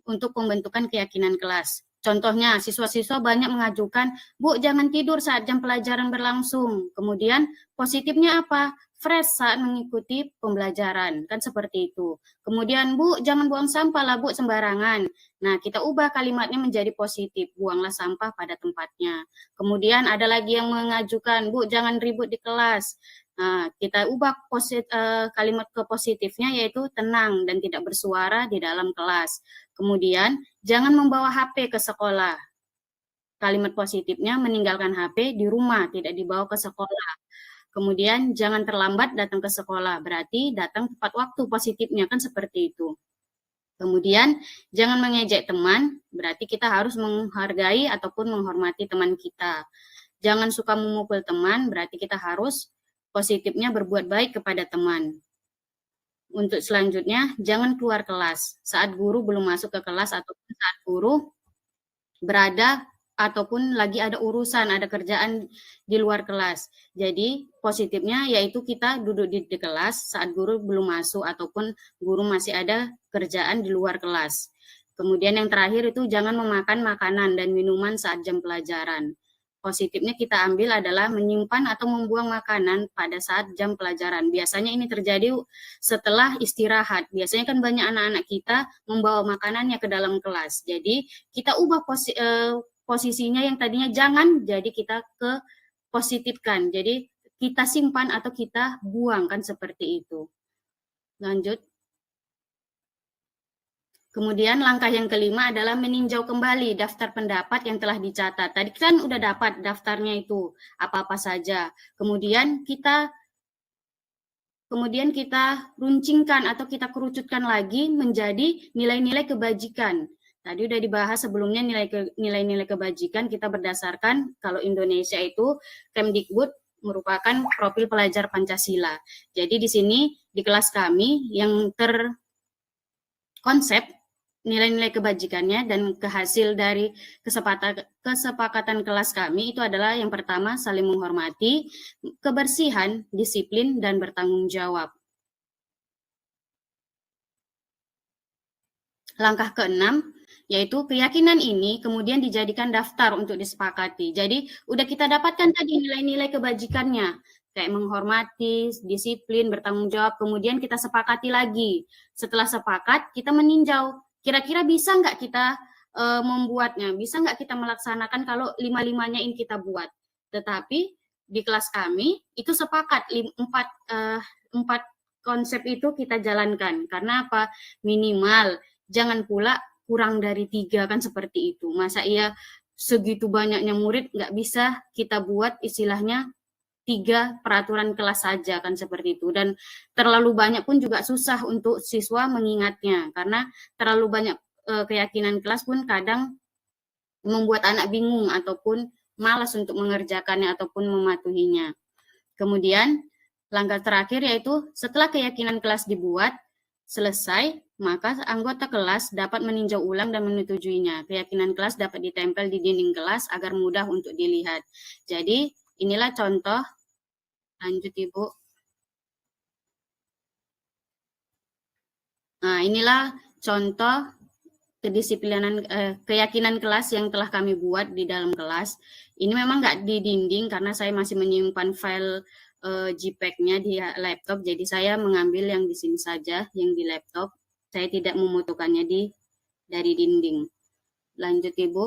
untuk pembentukan keyakinan kelas. Contohnya, siswa-siswa banyak mengajukan, Bu, jangan tidur saat jam pelajaran berlangsung. Kemudian, positifnya apa? Fresh saat mengikuti pembelajaran. Kan seperti itu. Kemudian, Bu, jangan buang sampah lah, Bu, sembarangan. Nah, kita ubah kalimatnya menjadi positif. Buanglah sampah pada tempatnya. Kemudian, ada lagi yang mengajukan, Bu, jangan ribut di kelas. Nah, kita ubah kalimat ke positifnya yaitu tenang dan tidak bersuara di dalam kelas. Kemudian, jangan membawa HP ke sekolah. Kalimat positifnya meninggalkan HP di rumah, tidak dibawa ke sekolah. Kemudian, jangan terlambat datang ke sekolah, berarti datang tepat waktu, positifnya kan seperti itu. Kemudian, jangan mengejek teman, berarti kita harus menghargai ataupun menghormati teman kita. Jangan suka memukul teman, berarti kita harus positifnya berbuat baik kepada teman. Untuk selanjutnya, jangan keluar kelas saat guru belum masuk ke kelas ataupun saat guru berada ataupun lagi ada urusan, ada kerjaan di luar kelas. Jadi positifnya yaitu kita duduk di kelas saat guru belum masuk ataupun guru masih ada kerjaan di luar kelas. Kemudian yang terakhir itu jangan memakan makanan dan minuman saat jam pelajaran. Positifnya kita ambil adalah menyimpan atau membuang makanan pada saat jam pelajaran. Biasanya ini terjadi setelah istirahat. Biasanya kan banyak anak-anak kita membawa makanannya ke dalam kelas. Jadi kita ubah posisinya yang tadinya jangan, jadi kita ke positifkan. Jadi kita simpan atau kita buang kan seperti itu. Lanjut. Kemudian langkah yang kelima adalah meninjau kembali daftar pendapat yang telah dicatat. Tadi kan udah dapat daftarnya itu, apa-apa saja. Kemudian kita runcingkan atau kita kerucutkan lagi menjadi nilai-nilai kebajikan. Tadi udah dibahas sebelumnya nilai-nilai kebajikan kita berdasarkan kalau Indonesia itu Kemdikbud merupakan profil pelajar Pancasila. Jadi di sini di kelas kami yang terkonsep nilai-nilai kebajikannya dan kehasil dari kesepakatan kelas kami itu adalah yang pertama saling menghormati, kebersihan, disiplin, dan bertanggung jawab. Langkah keenam, yaitu keyakinan ini kemudian dijadikan daftar untuk disepakati. Jadi udah kita dapatkan tadi nilai-nilai kebajikannya, kayak menghormati, disiplin, bertanggung jawab, kemudian kita sepakati lagi. Setelah sepakat, kita meninjau. Kira-kira bisa nggak kita membuatnya? Bisa nggak kita melaksanakan kalau 5-5-nya ini kita buat? Tetapi di kelas kami itu sepakat 4 konsep itu kita jalankan. Karena apa? Minimal, jangan pula kurang dari 3 kan seperti itu. Masa iya segitu banyaknya murid nggak bisa kita buat istilahnya 3 peraturan kelas saja kan seperti itu, dan terlalu banyak pun juga susah untuk siswa mengingatnya karena terlalu banyak keyakinan kelas pun kadang membuat anak bingung ataupun malas untuk mengerjakannya ataupun mematuhinya. Kemudian langkah terakhir yaitu setelah keyakinan kelas dibuat selesai, maka anggota kelas dapat meninjau ulang dan menyetujuinya. Keyakinan kelas dapat ditempel di dinding kelas agar mudah untuk dilihat. Jadi inilah contoh, lanjut Ibu. Nah, inilah contoh kedisiplinan keyakinan kelas yang telah kami buat di dalam kelas. Ini memang nggak di dinding karena saya masih menyimpan file JPEG-nya di laptop, jadi saya mengambil yang di sini saja, yang di laptop. Saya tidak memotongkannya dari dinding. Lanjut, Ibu.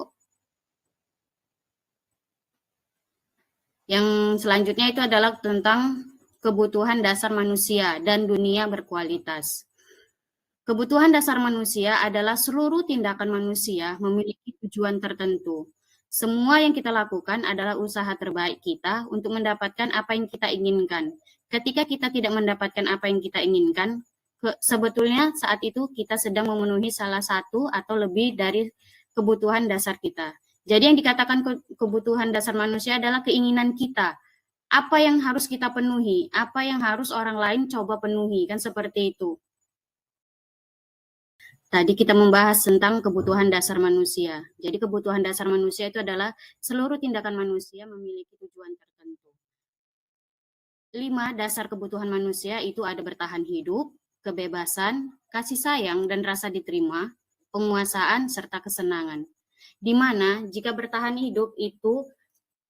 Yang selanjutnya itu adalah tentang kebutuhan dasar manusia dan dunia berkualitas. Kebutuhan dasar manusia adalah seluruh tindakan manusia memiliki tujuan tertentu. Semua yang kita lakukan adalah usaha terbaik kita untuk mendapatkan apa yang kita inginkan. Ketika kita tidak mendapatkan apa yang kita inginkan, sebetulnya saat itu kita sedang memenuhi salah satu atau lebih dari kebutuhan dasar kita. Jadi yang dikatakan kebutuhan dasar manusia adalah keinginan kita. Apa yang harus kita penuhi, apa yang harus orang lain coba penuhi, kan seperti itu. Tadi kita membahas tentang kebutuhan dasar manusia. Jadi kebutuhan dasar manusia itu adalah seluruh tindakan manusia memiliki tujuan tertentu. 5 dasar kebutuhan manusia itu ada bertahan hidup, kebebasan, kasih sayang dan rasa diterima, penguasaan, serta kesenangan. Di mana jika bertahan hidup itu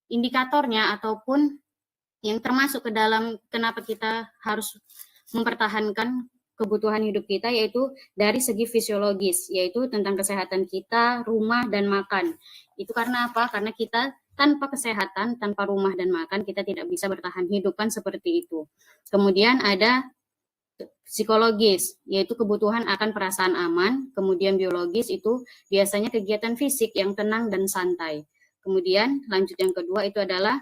indikatornya ataupun yang termasuk ke dalam kenapa kita harus mempertahankan kebutuhan hidup kita, yaitu dari segi fisiologis, yaitu tentang kesehatan kita, rumah, dan makan. Itu karena apa? Karena kita tanpa kesehatan, tanpa rumah dan makan, kita tidak bisa bertahan hidup, kan seperti itu. Kemudian ada psikologis, yaitu kebutuhan akan perasaan aman. Kemudian biologis itu biasanya kegiatan fisik yang tenang dan santai. Kemudian lanjut yang kedua itu adalah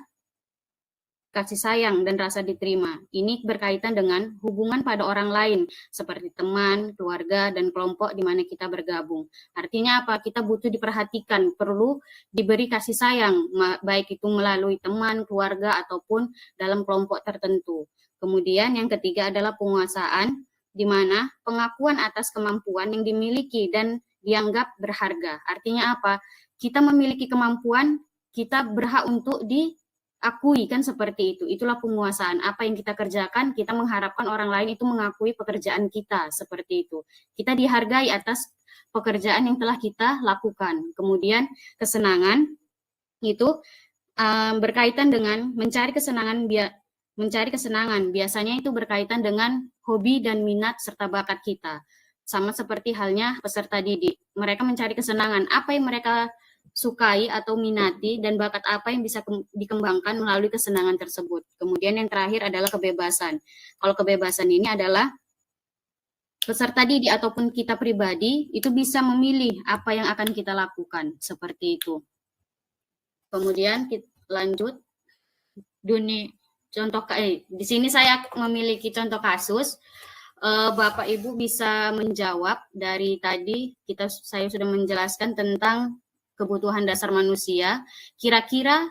kasih sayang dan rasa diterima. Ini berkaitan dengan hubungan pada orang lain, seperti teman, keluarga, dan kelompok di mana kita bergabung. Artinya apa? Kita butuh diperhatikan, perlu diberi kasih sayang, baik itu melalui teman, keluarga, ataupun dalam kelompok tertentu. Kemudian yang ketiga adalah penguasaan, di mana pengakuan atas kemampuan yang dimiliki dan dianggap berharga. Artinya apa? Kita memiliki kemampuan, kita berhak untuk diakui, kan seperti itu. Itulah penguasaan. Apa yang kita kerjakan, kita mengharapkan orang lain itu mengakui pekerjaan kita, seperti itu. Kita dihargai atas pekerjaan yang telah kita lakukan. Kemudian kesenangan itu berkaitan dengan mencari kesenangan. Biasanya itu berkaitan dengan hobi dan minat serta bakat kita. Sama seperti halnya peserta didik. Mereka mencari kesenangan. Apa yang mereka sukai atau minati dan bakat apa yang bisa dikembangkan melalui kesenangan tersebut. Kemudian yang terakhir adalah kebebasan. Kalau kebebasan ini adalah peserta didik ataupun kita pribadi itu bisa memilih apa yang akan kita lakukan, seperti itu. Kemudian kita lanjut di sini saya memiliki contoh kasus. Bapak Ibu bisa menjawab dari tadi saya sudah menjelaskan tentang kebutuhan dasar manusia. Kira-kira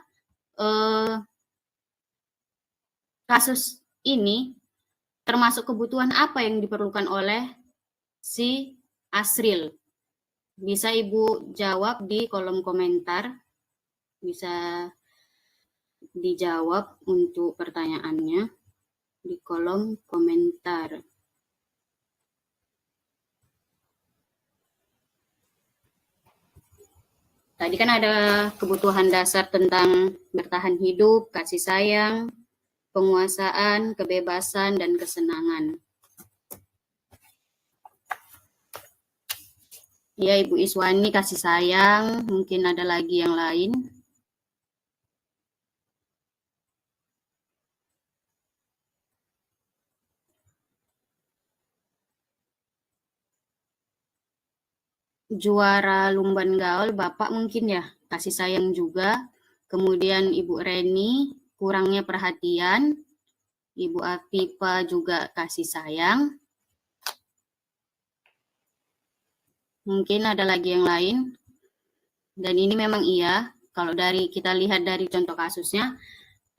kasus ini termasuk kebutuhan apa yang diperlukan oleh si Asril? Bisa Ibu jawab di kolom komentar. Bisa dijawab untuk pertanyaannya di kolom komentar. Tadi kan ada kebutuhan dasar tentang bertahan hidup, kasih sayang, penguasaan, kebebasan, dan kesenangan. Ya, Ibu Iswani, kasih sayang. Mungkin ada lagi yang lain. Juara Lumban Gaul, Bapak mungkin ya, kasih sayang juga. Kemudian Ibu Reni, kurangnya perhatian. Ibu Afifa juga kasih sayang. Mungkin ada lagi yang lain. Dan ini memang iya, kalau kita lihat dari contoh kasusnya,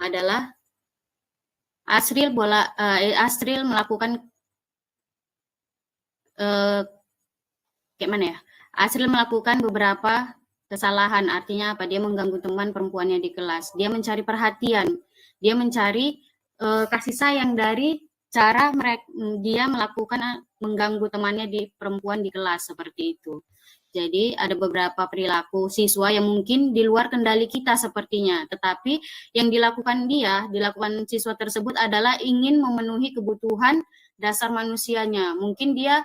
adalah Asril melakukan Asril melakukan beberapa kesalahan. Artinya apa? Dia mengganggu teman perempuannya di kelas. Dia mencari perhatian. Dia mencari kasih sayang dari cara dia mengganggu temannya perempuan di kelas, seperti itu. Jadi ada beberapa perilaku siswa yang mungkin di luar kendali kita sepertinya, tetapi yang dilakukan siswa tersebut adalah ingin memenuhi kebutuhan dasar manusianya. Mungkin dia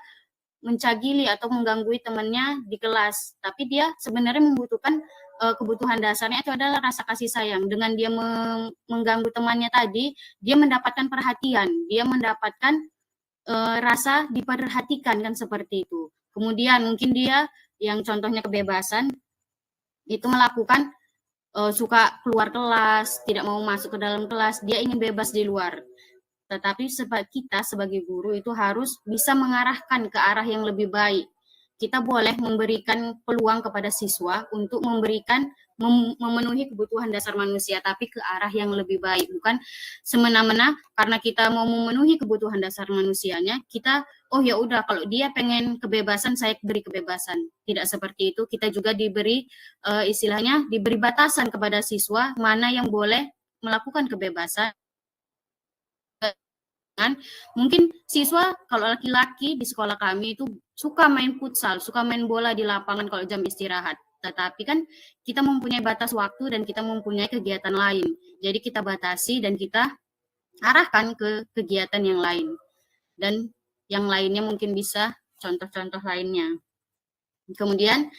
mencagili atau mengganggu temannya di kelas, tapi dia sebenarnya membutuhkan kebutuhan dasarnya itu adalah rasa kasih sayang. Dengan dia mengganggu temannya tadi, dia mendapatkan perhatian, dia mendapatkan rasa diperhatikan, kan seperti itu. Kemudian mungkin dia yang contohnya kebebasan itu melakukan suka keluar kelas, tidak mau masuk ke dalam kelas, dia ingin bebas di luar. Tetapi kita sebagai guru itu harus bisa mengarahkan ke arah yang lebih baik. Kita boleh memberikan peluang kepada siswa untuk memenuhi kebutuhan dasar manusia, tapi ke arah yang lebih baik, bukan semena-mena karena kita mau memenuhi kebutuhan dasar manusianya, kita oh ya udah kalau dia pengen kebebasan saya beri kebebasan. Tidak seperti itu, kita juga diberi istilahnya diberi batasan kepada siswa mana yang boleh melakukan kebebasan. Mungkin siswa kalau laki-laki di sekolah kami itu suka main futsal, suka main bola di lapangan kalau jam istirahat. Tetapi kan kita mempunyai batas waktu dan kita mempunyai kegiatan lain. Jadi kita batasi dan kita arahkan ke kegiatan yang lain. Dan yang lainnya mungkin bisa contoh-contoh lainnya. Kemudian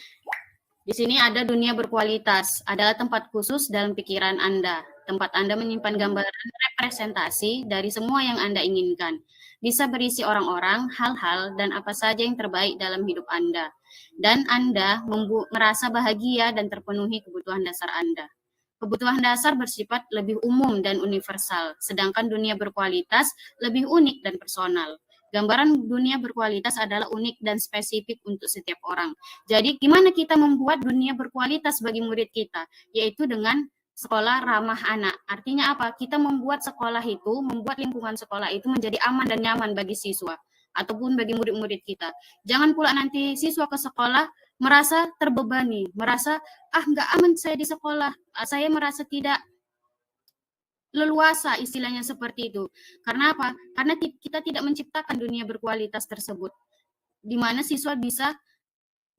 di sini ada dunia berkualitas, adalah tempat khusus dalam pikiran Anda. Tempat Anda menyimpan gambaran representasi dari semua yang Anda inginkan. Bisa berisi orang-orang, hal-hal, dan apa saja yang terbaik dalam hidup Anda. Dan Anda merasa bahagia dan terpenuhi kebutuhan dasar Anda. Kebutuhan dasar bersifat lebih umum dan universal, sedangkan dunia berkualitas lebih unik dan personal. Gambaran dunia berkualitas adalah unik dan spesifik untuk setiap orang. Jadi gimana kita membuat dunia berkualitas bagi murid kita? Yaitu dengan sekolah ramah anak. Artinya apa? Kita membuat sekolah itu, membuat lingkungan sekolah itu menjadi aman dan nyaman bagi siswa ataupun bagi murid-murid kita. Jangan pula nanti siswa ke sekolah merasa terbebani, merasa nggak aman saya di sekolah, saya merasa tidak leluasa, istilahnya seperti itu. Karena apa? Karena kita tidak menciptakan dunia berkualitas tersebut, di mana siswa bisa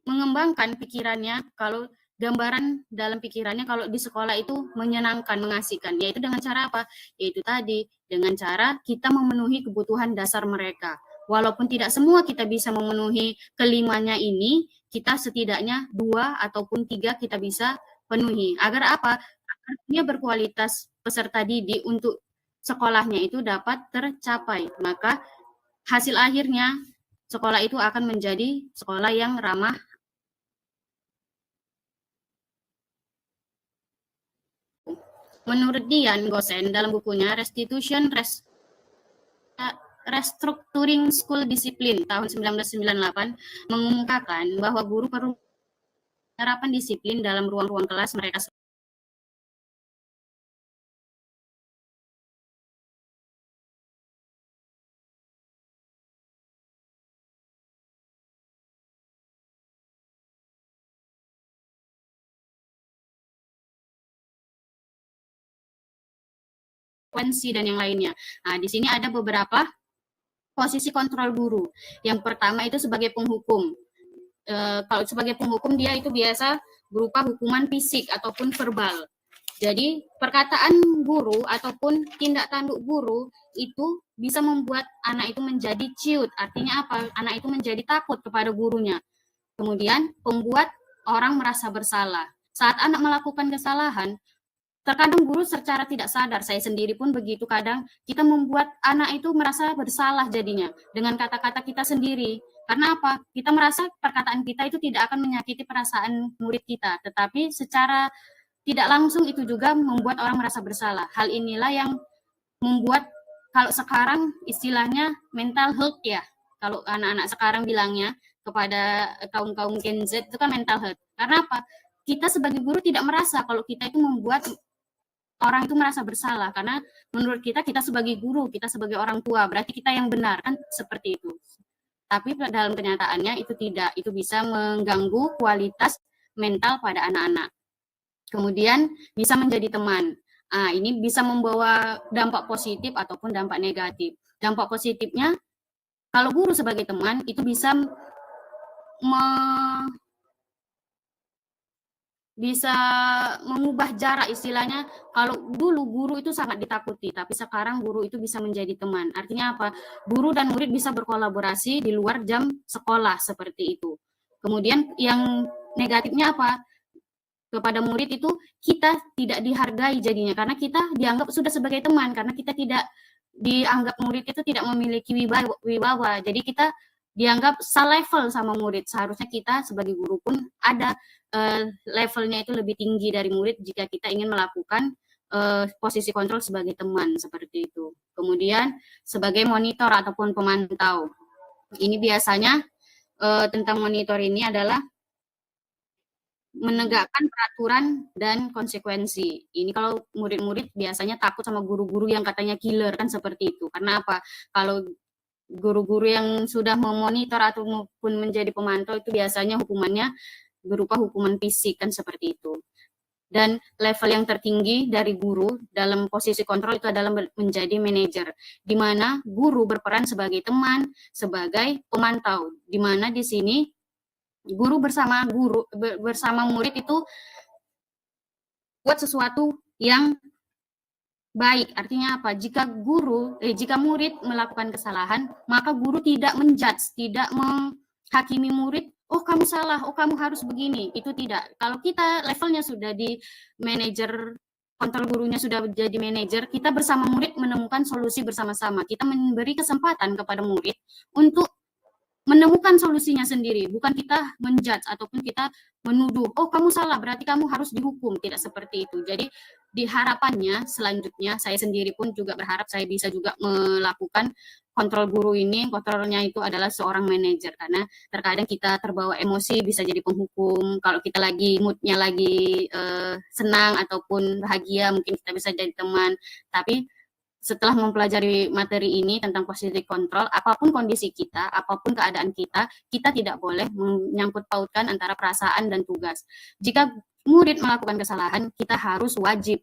mengembangkan pikirannya kalau gambaran dalam pikirannya kalau di sekolah itu menyenangkan, mengasihkan. Yaitu dengan cara apa? Yaitu tadi, dengan cara kita memenuhi kebutuhan dasar mereka. Walaupun tidak semua kita bisa memenuhi kelimanya ini, kita setidaknya 2 ataupun 3 kita bisa penuhi. Agar apa? Agar dunia berkualitas peserta didik untuk sekolahnya itu dapat tercapai. Maka hasil akhirnya sekolah itu akan menjadi sekolah yang ramah. Menurut Dian Gosen dalam bukunya Restructuring School Discipline tahun 1998 mengumumkan bahwa guru perlu penerapan disiplin dalam ruang-ruang kelas mereka. Frekuensi dan yang lainnya. Nah, di sini ada beberapa posisi kontrol guru. Yang pertama itu sebagai penghukum. Kalau sebagai penghukum dia itu biasa berupa hukuman fisik ataupun verbal. Jadi perkataan guru ataupun tindak tanduk guru itu bisa membuat anak itu menjadi ciut. Artinya apa? Anak itu menjadi takut kepada gurunya. Kemudian membuat orang merasa bersalah. Saat anak melakukan kesalahan, terkadang guru secara tidak sadar, saya sendiri pun begitu, kadang kita membuat anak itu merasa bersalah jadinya dengan kata-kata kita sendiri. Karena apa? Kita merasa perkataan kita itu tidak akan menyakiti perasaan murid kita, tetapi secara tidak langsung itu juga membuat orang merasa bersalah. Hal inilah yang membuat kalau sekarang istilahnya mental health ya, kalau anak-anak sekarang bilangnya kepada kaum-kaum Gen Z itu kan mental health. Karena apa? Kita sebagai guru tidak merasa kalau kita itu membuat orang itu merasa bersalah, karena menurut kita sebagai guru, kita sebagai orang tua, berarti kita yang benar, kan seperti itu. Tapi dalam kenyataannya itu tidak, itu bisa mengganggu kualitas mental pada anak-anak. Kemudian bisa menjadi teman. Ini bisa membawa dampak positif ataupun dampak negatif. Dampak positifnya, kalau guru sebagai teman, itu bisa bisa mengubah jarak istilahnya. Kalau dulu guru itu sangat ditakuti, tapi sekarang guru itu bisa menjadi teman. Artinya apa? Guru dan murid bisa berkolaborasi di luar jam sekolah seperti itu. Kemudian yang negatifnya apa? Kepada murid itu kita tidak dihargai jadinya karena kita dianggap sudah sebagai teman, karena kita tidak dianggap murid itu tidak memiliki wibawa. Jadi kita dianggap selevel sama murid. Seharusnya kita sebagai guru pun ada levelnya itu lebih tinggi dari murid jika kita ingin melakukan posisi kontrol sebagai teman seperti itu. Kemudian sebagai monitor ataupun pemantau. Ini biasanya tentang monitor ini adalah menegakkan peraturan dan konsekuensi. Ini kalau murid-murid biasanya takut sama guru-guru yang katanya killer kan seperti itu. Karena apa? Kalau guru-guru yang sudah memonitor ataupun menjadi pemantau itu biasanya hukumannya berupa hukuman fisik kan seperti itu. Dan level yang tertinggi dari guru dalam posisi kontrol itu adalah menjadi manajer, di mana guru berperan sebagai teman, sebagai pemantau, di mana di sini guru bersama murid itu buat sesuatu yang baik. Artinya apa? Jika murid melakukan kesalahan, maka guru tidak menjudge, tidak menghakimi murid, oh kamu salah, oh kamu harus begini. Itu tidak. Kalau kita levelnya sudah di manajer, kontrol gurunya sudah jadi manajer, kita bersama murid menemukan solusi bersama-sama. Kita memberi kesempatan kepada murid untuk menemukan solusinya sendiri, bukan kita menjudge ataupun kita menuduh, oh kamu salah, berarti kamu harus dihukum. Tidak seperti itu. Jadi diharapannya selanjutnya saya sendiri pun juga berharap saya bisa juga melakukan kontrol guru ini. Kontrolnya itu adalah seorang manajer, karena terkadang kita terbawa emosi bisa jadi penghukum. Kalau kita lagi moodnya lagi senang ataupun bahagia, mungkin kita bisa jadi teman. Tapi setelah mempelajari materi ini tentang posisi kontrol, apapun kondisi kita, apapun keadaan kita, kita tidak boleh menyangkut pautkan antara perasaan dan tugas. Jika murid melakukan kesalahan, kita harus wajib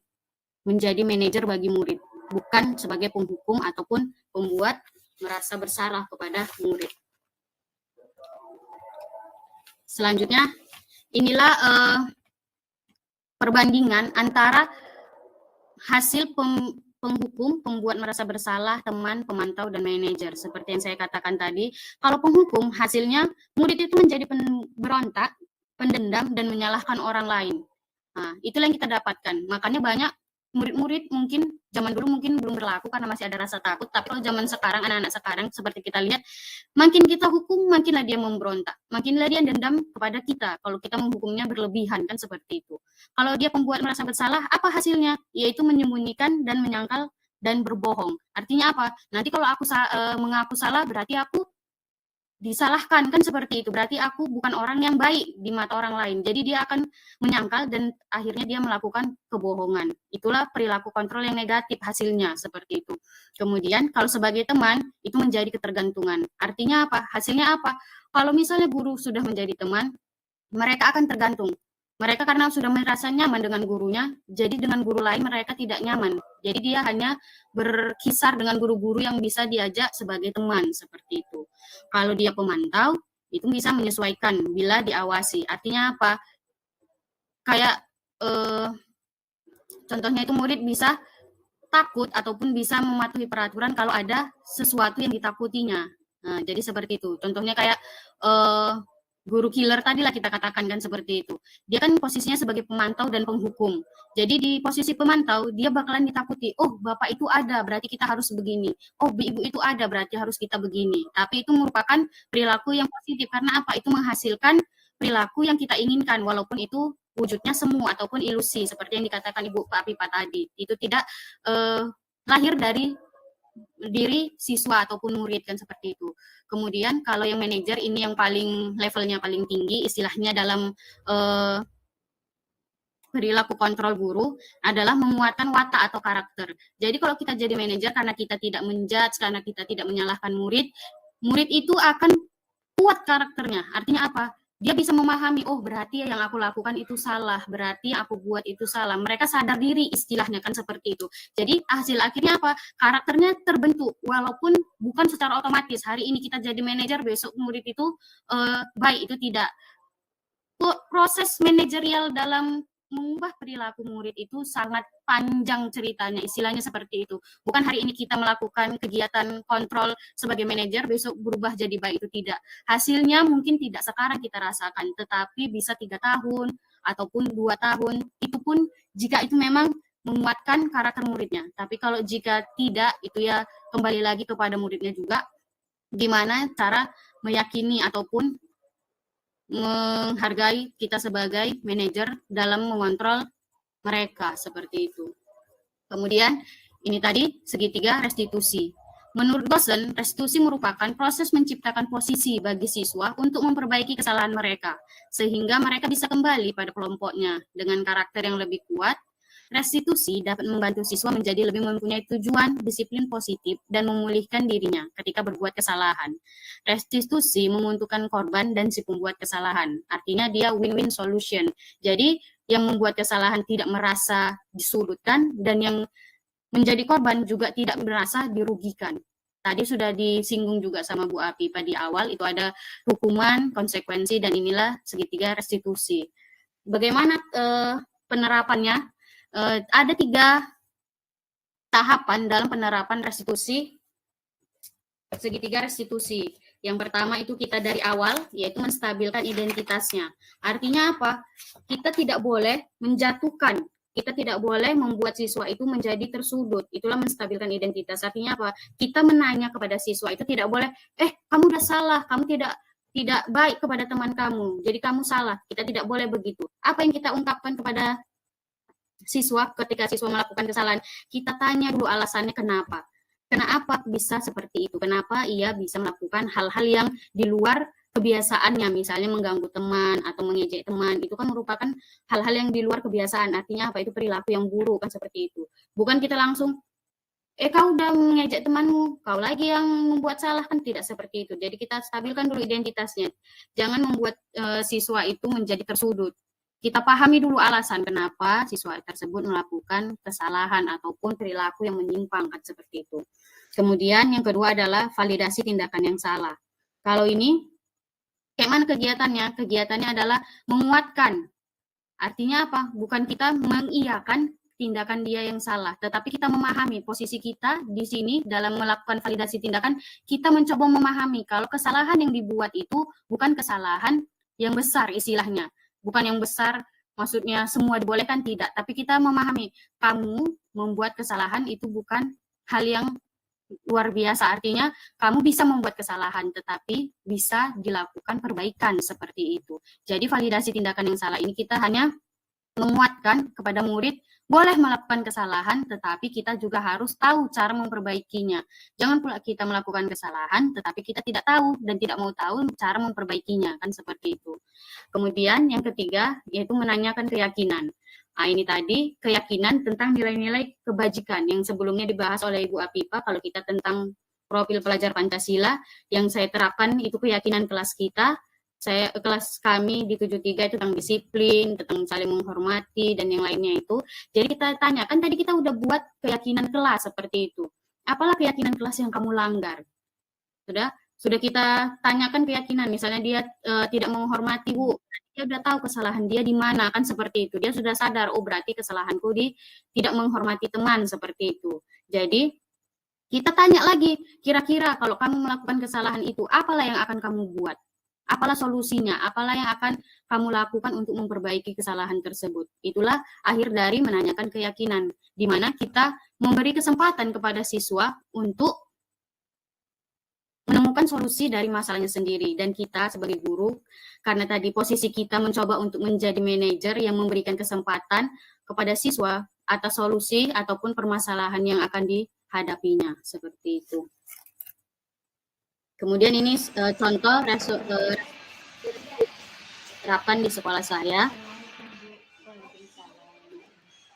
menjadi manajer bagi murid, bukan sebagai penghukum ataupun pembuat merasa bersalah kepada murid. Selanjutnya, inilah perbandingan antara hasil penghukum, pembuat merasa bersalah, teman, pemantau, dan manajer. Seperti yang saya katakan tadi, kalau penghukum hasilnya murid itu menjadi berontak, pendendam, dan menyalahkan orang lain. Nah, itulah yang kita dapatkan. Makanya banyak murid-murid mungkin zaman dulu mungkin belum berlaku karena masih ada rasa takut, tapi kalau zaman sekarang, anak-anak sekarang seperti kita lihat, makin kita hukum, makinlah dia memberontak, makinlah dia dendam kepada kita kalau kita menghukumnya berlebihan, kan seperti itu. Kalau dia pembuat merasa bersalah, apa hasilnya? Yaitu menyembunyikan dan menyangkal dan berbohong. Artinya apa? Nanti kalau aku mengaku salah, berarti aku disalahkan, kan seperti itu. Berarti aku bukan orang yang baik di mata orang lain. Jadi dia akan menyangkal dan akhirnya dia melakukan kebohongan. Itulah perilaku kontrol yang negatif hasilnya, seperti itu. Kemudian kalau sebagai teman, itu menjadi ketergantungan. Artinya apa? Hasilnya apa? Kalau misalnya guru sudah menjadi teman, mereka akan tergantung. Mereka karena sudah merasa nyaman dengan gurunya, jadi dengan guru lain mereka tidak nyaman. Jadi dia hanya berkisar dengan guru-guru yang bisa diajak sebagai teman, seperti itu. Kalau dia pemantau, itu bisa menyesuaikan bila diawasi. Artinya apa? Kayak contohnya itu murid bisa takut ataupun bisa mematuhi peraturan kalau ada sesuatu yang ditakutinya. Nah, jadi seperti itu. Contohnya kayak guru killer tadi lah kita katakan, kan seperti itu. Dia kan posisinya sebagai pemantau dan penghukum. Jadi di posisi pemantau dia bakalan ditakuti. Oh, bapak itu ada, berarti kita harus begini. Oh, ibu itu ada, berarti harus kita begini. Tapi itu merupakan perilaku yang positif. Karena apa? Itu menghasilkan perilaku yang kita inginkan, walaupun itu wujudnya semu ataupun ilusi, seperti yang dikatakan Ibu Pak Pipa tadi. Itu tidak lahir dari diri siswa ataupun murid, kan seperti itu. Kemudian kalau yang manajer ini yang paling levelnya paling tinggi, istilahnya dalam perilaku kontrol guru adalah menguatkan watak atau karakter. Jadi kalau kita jadi manajer, karena kita tidak menjudge, karena kita tidak menyalahkan murid, murid itu akan kuat karakternya. Artinya apa? Dia bisa memahami, oh berarti yang aku lakukan itu salah, berarti yang aku buat itu salah. Mereka sadar diri, istilahnya kan seperti itu. Jadi hasil akhirnya apa? Karakternya terbentuk, walaupun bukan secara otomatis. Hari ini kita jadi manajer, besok murid itu baik, itu tidak. proses manajerial dalam mengubah perilaku murid itu sangat panjang ceritanya, istilahnya seperti itu. Bukan hari ini kita melakukan kegiatan kontrol sebagai manajer, besok berubah jadi baik, itu tidak. Hasilnya mungkin tidak sekarang kita rasakan, tetapi bisa 3 tahun ataupun 2 tahun, itu pun jika itu memang menguatkan karakter muridnya. Tapi kalau jika tidak, itu ya kembali lagi kepada muridnya juga, gimana cara meyakini ataupun menghargai kita sebagai manajer dalam mengontrol mereka, seperti itu. Kemudian ini tadi segitiga restitusi. Menurut dosen, restitusi merupakan proses menciptakan posisi bagi siswa untuk memperbaiki kesalahan mereka, sehingga mereka bisa kembali pada kelompoknya dengan karakter yang lebih kuat. Restitusi dapat membantu siswa menjadi lebih mempunyai tujuan, disiplin positif, dan memulihkan dirinya ketika berbuat kesalahan. Restitusi menguntungkan korban dan si pembuat kesalahan. Artinya dia win-win solution. Jadi yang membuat kesalahan tidak merasa disudutkan dan yang menjadi korban juga tidak merasa dirugikan. Tadi sudah disinggung juga sama Bu Api pada awal, itu ada hukuman, konsekuensi, dan inilah segitiga restitusi. Bagaimana penerapannya? Ada 3 tahapan dalam penerapan restitusi, segitiga restitusi. Yang pertama itu kita dari awal, yaitu menstabilkan identitasnya. Artinya apa? Kita tidak boleh menjatuhkan, kita tidak boleh membuat siswa itu menjadi tersudut. Itulah menstabilkan identitas. Artinya apa? Kita menanya kepada siswa itu tidak boleh, kamu udah salah, kamu tidak baik kepada teman kamu, jadi kamu salah. Kita tidak boleh begitu. Apa yang kita ungkapkan kepada siswa ketika siswa melakukan kesalahan? Kita tanya dulu alasannya kenapa. Kenapa bisa seperti itu? Kenapa ia bisa melakukan hal-hal yang di luar kebiasaannya, misalnya mengganggu teman atau mengejek teman, itu kan merupakan hal-hal yang di luar kebiasaan. Artinya apa? Itu perilaku yang buruk kan, seperti itu. Bukan kita langsung, kau udah mengejek temanmu, kau lagi yang membuat salah, kan tidak seperti itu. Jadi kita stabilkan dulu identitasnya. Jangan membuat siswa itu menjadi tersudut. Kita pahami dulu alasan kenapa siswa tersebut melakukan kesalahan ataupun perilaku yang menyimpang, kan seperti itu. Kemudian yang kedua adalah validasi tindakan yang salah. Kalau ini, kayak mana kegiatannya? Kegiatannya adalah menguatkan. Artinya apa? Bukan kita mengiyakan tindakan dia yang salah, tetapi kita memahami posisi kita di sini dalam melakukan validasi tindakan. Kita mencoba memahami kalau kesalahan yang dibuat itu bukan kesalahan yang besar, istilahnya. Bukan yang besar, maksudnya semua dibolehkan, tidak. Tapi kita memahami, kamu membuat kesalahan itu bukan hal yang luar biasa. Artinya, kamu bisa membuat kesalahan, tetapi bisa dilakukan perbaikan, seperti itu. Jadi, validasi tindakan yang salah ini kita hanya menguatkan kepada murid, boleh melakukan kesalahan, tetapi kita juga harus tahu cara memperbaikinya. Jangan pula kita melakukan kesalahan, tetapi kita tidak tahu dan tidak mau tahu cara memperbaikinya, kan seperti itu. Kemudian yang ketiga, yaitu menanyakan keyakinan. Nah, ini tadi keyakinan tentang nilai-nilai kebajikan yang sebelumnya dibahas oleh Ibu Apipa. Kalau kita tentang profil pelajar Pancasila, yang saya terapkan itu keyakinan kelas kita. Kelas kami di 73 itu tentang disiplin, tentang saling menghormati, dan yang lainnya itu. Jadi kita tanya, kan tadi kita udah buat keyakinan kelas seperti itu. Apalah keyakinan kelas yang kamu langgar? Sudah kita tanyakan keyakinan, misalnya dia tidak menghormati, Bu. Dia udah tahu kesalahan dia di mana, kan seperti itu. Dia sudah sadar, oh berarti kesalahanku di tidak menghormati teman, seperti itu. Jadi kita tanya lagi, kira-kira kalau kamu melakukan kesalahan itu, apalah yang akan kamu buat? Apalah solusinya? Apalah yang akan kamu lakukan untuk memperbaiki kesalahan tersebut? Itulah akhir dari menanyakan keyakinan, di mana kita memberi kesempatan kepada siswa untuk menemukan solusi dari masalahnya sendiri. Dan kita sebagai guru, karena tadi posisi kita mencoba untuk menjadi manajer yang memberikan kesempatan kepada siswa atas solusi ataupun permasalahan yang akan dihadapinya, seperti itu. Kemudian ini contoh terapan di sekolah saya.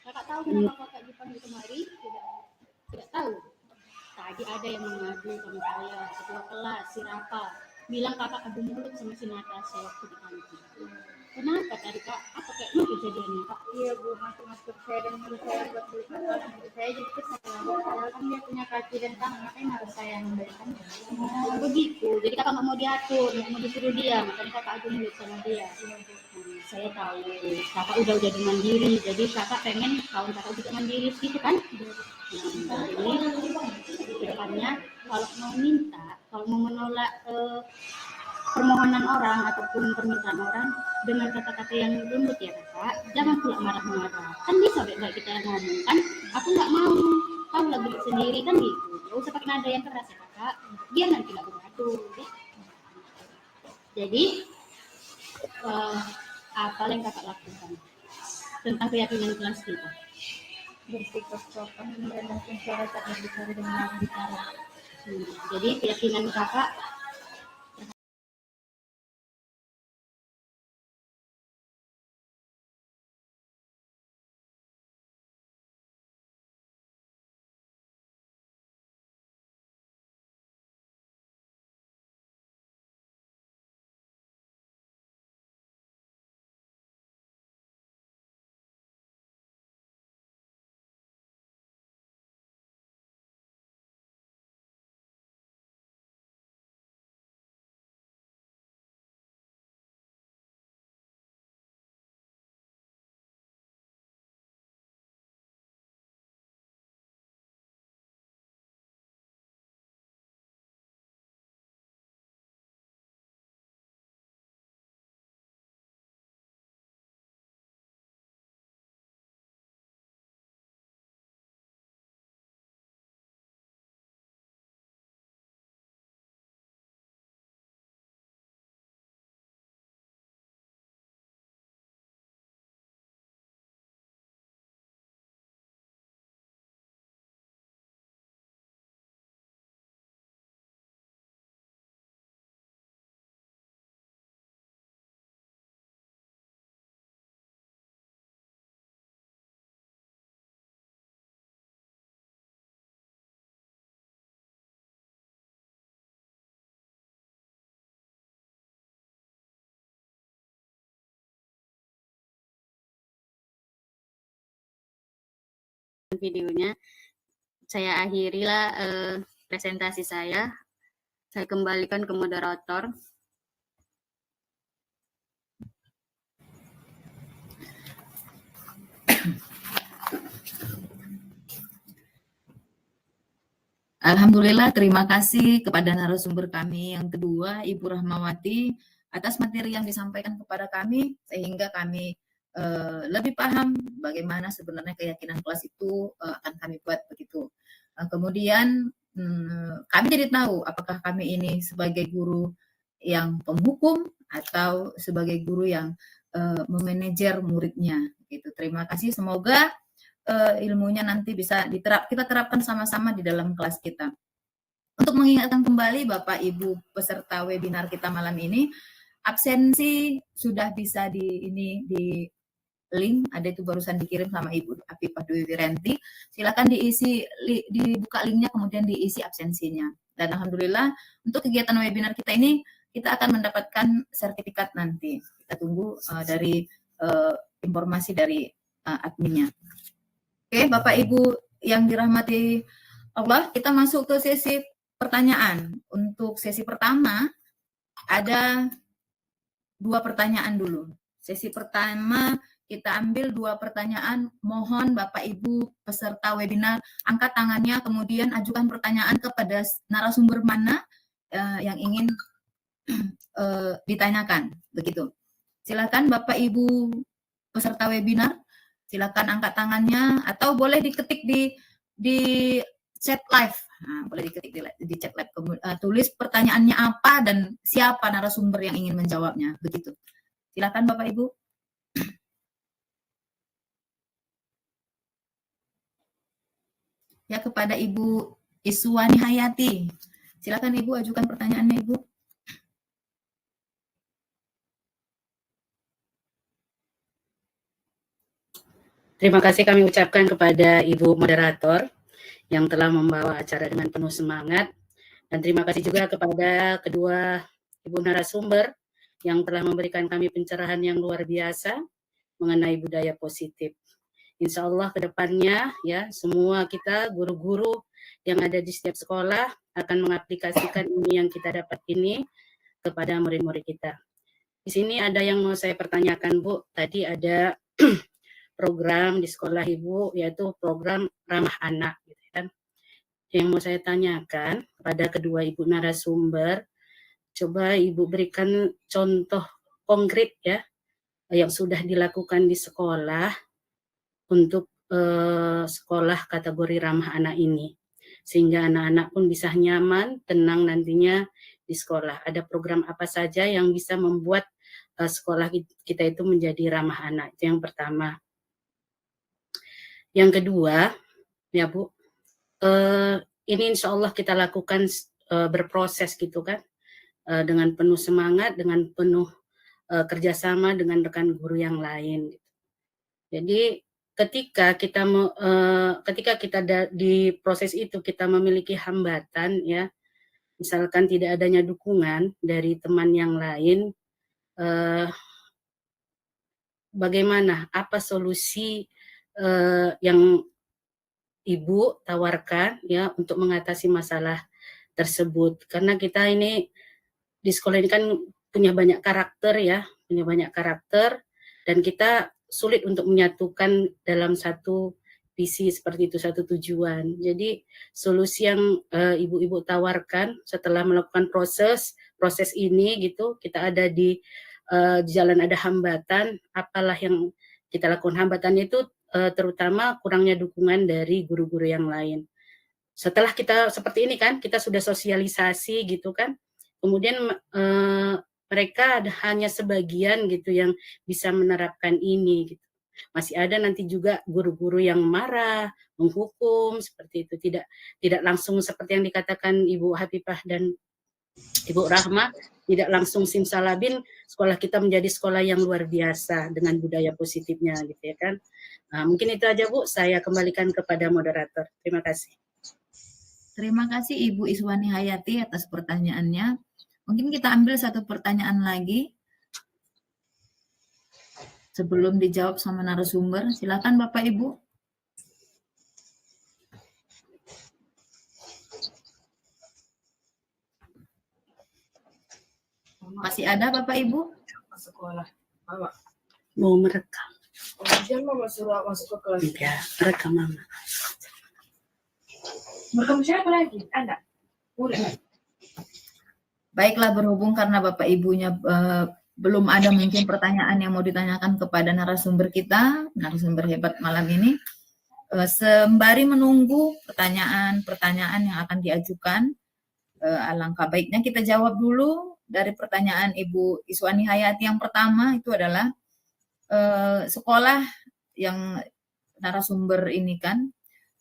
Kakak tahu kenapa kakak dipanggil kemari? Tidak tahu. Tadi ada yang mengadu sama saya, ketua kelas, si Rapa, bilang kakak adu mulut sama si Natasha waktu di kantin. Kenapa tadi kak? Apa kayaknya kejadiannya kak? Iya Bu, masuk saya dan mulut saya buat beli kakak. Saya jadi kesal. Padahal kan dia punya kaki dan tangan, makanya harus saya memberikan. Oh begitu, jadi kakak nggak mau diatur, nggak mau disuruh dia, makanya kakak adu mulut sama dia. saya tahu kakak udah jadi mandiri, jadi kakak pengen kawan kakak juga mandiri gitu kan. Nah, jadi kedepannya kalau mau minta, kalau mau menolak permohonan orang ataupun permintaan orang dengan kata-kata yang lembut ya kakak, jangan pula marah-marah. Kan bisa baik-baik kita ngomong kan, aku nggak mau, kamu lagi sendiri kan gitu. Gak usah pakai nada yang keras ya kakak, biar nanti nggak beratur. Jadi apa yang kakak lakukan tentang keyakinan kelas kita? Bersikap sopan merendahkan suara saat berbicara dengan bicara. Jadi keyakinan kakak videonya saya akhirilah presentasi saya kembalikan ke moderator. Alhamdulillah, terima kasih kepada narasumber kami yang kedua, Ibu Rahmawati, atas materi yang disampaikan kepada kami, sehingga kami lebih paham bagaimana sebenarnya keyakinan kelas itu akan kami buat begitu. Kemudian kami jadi tahu apakah kami ini sebagai guru yang penghukum atau sebagai guru yang memanajer muridnya. Gitu. Terima kasih, semoga ilmunya nanti bisa kita terapkan sama-sama di dalam kelas kita. Untuk mengingatkan kembali Bapak Ibu peserta webinar kita malam ini, absensi sudah bisa di link, ada itu barusan dikirim sama Ibu Apipah Dwi Wiranti. Silakan dibuka linknya, kemudian diisi absensinya. Dan alhamdulillah untuk kegiatan webinar kita ini kita akan mendapatkan sertifikat nanti. Kita tunggu dari informasi dari adminnya. Oke, Bapak Ibu yang dirahmati Allah, kita masuk ke sesi pertanyaan. Untuk sesi pertama, ada 2 pertanyaan dulu. Sesi pertama, kita ambil 2 pertanyaan. Mohon Bapak Ibu peserta webinar, angkat tangannya, kemudian ajukan pertanyaan kepada narasumber mana yang ingin ditanyakan. Begitu. Silakan Bapak Ibu peserta webinar, silakan angkat tangannya atau boleh diketik di chat live. Nah, boleh diketik di chat live. Tulis pertanyaannya apa dan siapa narasumber yang ingin menjawabnya. Begitu. Silakan Bapak Ibu. Ya, kepada Ibu Iswani Hayati. Silakan Ibu ajukan pertanyaannya Ibu. Terima kasih kami ucapkan kepada Ibu Moderator yang telah membawa acara dengan penuh semangat. Dan terima kasih juga kepada kedua Ibu narasumber yang telah memberikan kami pencerahan yang luar biasa mengenai budaya positif. Insya Allah ke depannya ya semua kita guru-guru yang ada di setiap sekolah akan mengaplikasikan ini yang kita dapat ini kepada murid-murid kita. Di sini ada yang mau saya pertanyakan, Bu. Tadi ada program di sekolah Ibu, yaitu program ramah anak, gitu kan. Yang mau saya tanyakan kepada kedua Ibu narasumber, coba Ibu berikan contoh konkret ya, yang sudah dilakukan di sekolah untuk sekolah kategori ramah anak ini, sehingga anak-anak pun bisa nyaman, tenang nantinya di sekolah. Ada program apa saja yang bisa membuat sekolah kita itu menjadi ramah anak? Itu yang pertama. Yang kedua, ya Bu, ini insya Allah kita lakukan berproses gitu kan, dengan penuh semangat, dengan penuh kerjasama dengan rekan guru yang lain. Jadi ketika kita di proses itu kita memiliki hambatan ya, misalkan tidak adanya dukungan dari teman yang lain, bagaimana, apa solusi yang Ibu tawarkan ya untuk mengatasi masalah tersebut? Karena kita ini di sekolah ini kan punya banyak karakter ya, dan kita sulit untuk menyatukan dalam satu visi seperti itu, satu tujuan. Jadi solusi yang ibu-ibu tawarkan setelah melakukan proses ini gitu, kita ada di jalan ada hambatan, apalah yang kita lakukan. Hambatan itu terutama kurangnya dukungan dari guru-guru yang lain. Setelah kita seperti ini kan, kita sudah sosialisasi gitu kan, kemudian mereka hanya sebagian gitu yang bisa menerapkan ini gitu. Masih ada nanti juga guru-guru yang marah, menghukum seperti itu, tidak langsung seperti yang dikatakan Ibu Hafifah dan Ibu Rahma, tidak langsung simsalabim sekolah kita menjadi sekolah yang luar biasa dengan budaya positifnya gitu ya kan. Nah, mungkin itu aja Bu, saya kembalikan kepada moderator. Terima kasih. Terima kasih Ibu Iswani Hayati atas pertanyaannya. Mungkin kita ambil satu pertanyaan lagi sebelum dijawab sama narasumber. Silakan Bapak Ibu. Masih ada Bapak Ibu? Sekolah. Mama. Mau merekam. Kemudian Mama suruh masuk ke kelas. Ya, merekam Mama. Merekam siapa lagi? Anda? Murid. Baiklah, berhubung karena Bapak Ibunya belum ada mungkin pertanyaan yang mau ditanyakan kepada narasumber kita, narasumber hebat malam ini. Sembari menunggu pertanyaan-pertanyaan yang akan diajukan, alangkah baiknya kita jawab dulu dari pertanyaan Ibu Iswani Hayati. Yang pertama itu adalah sekolah yang narasumber ini kan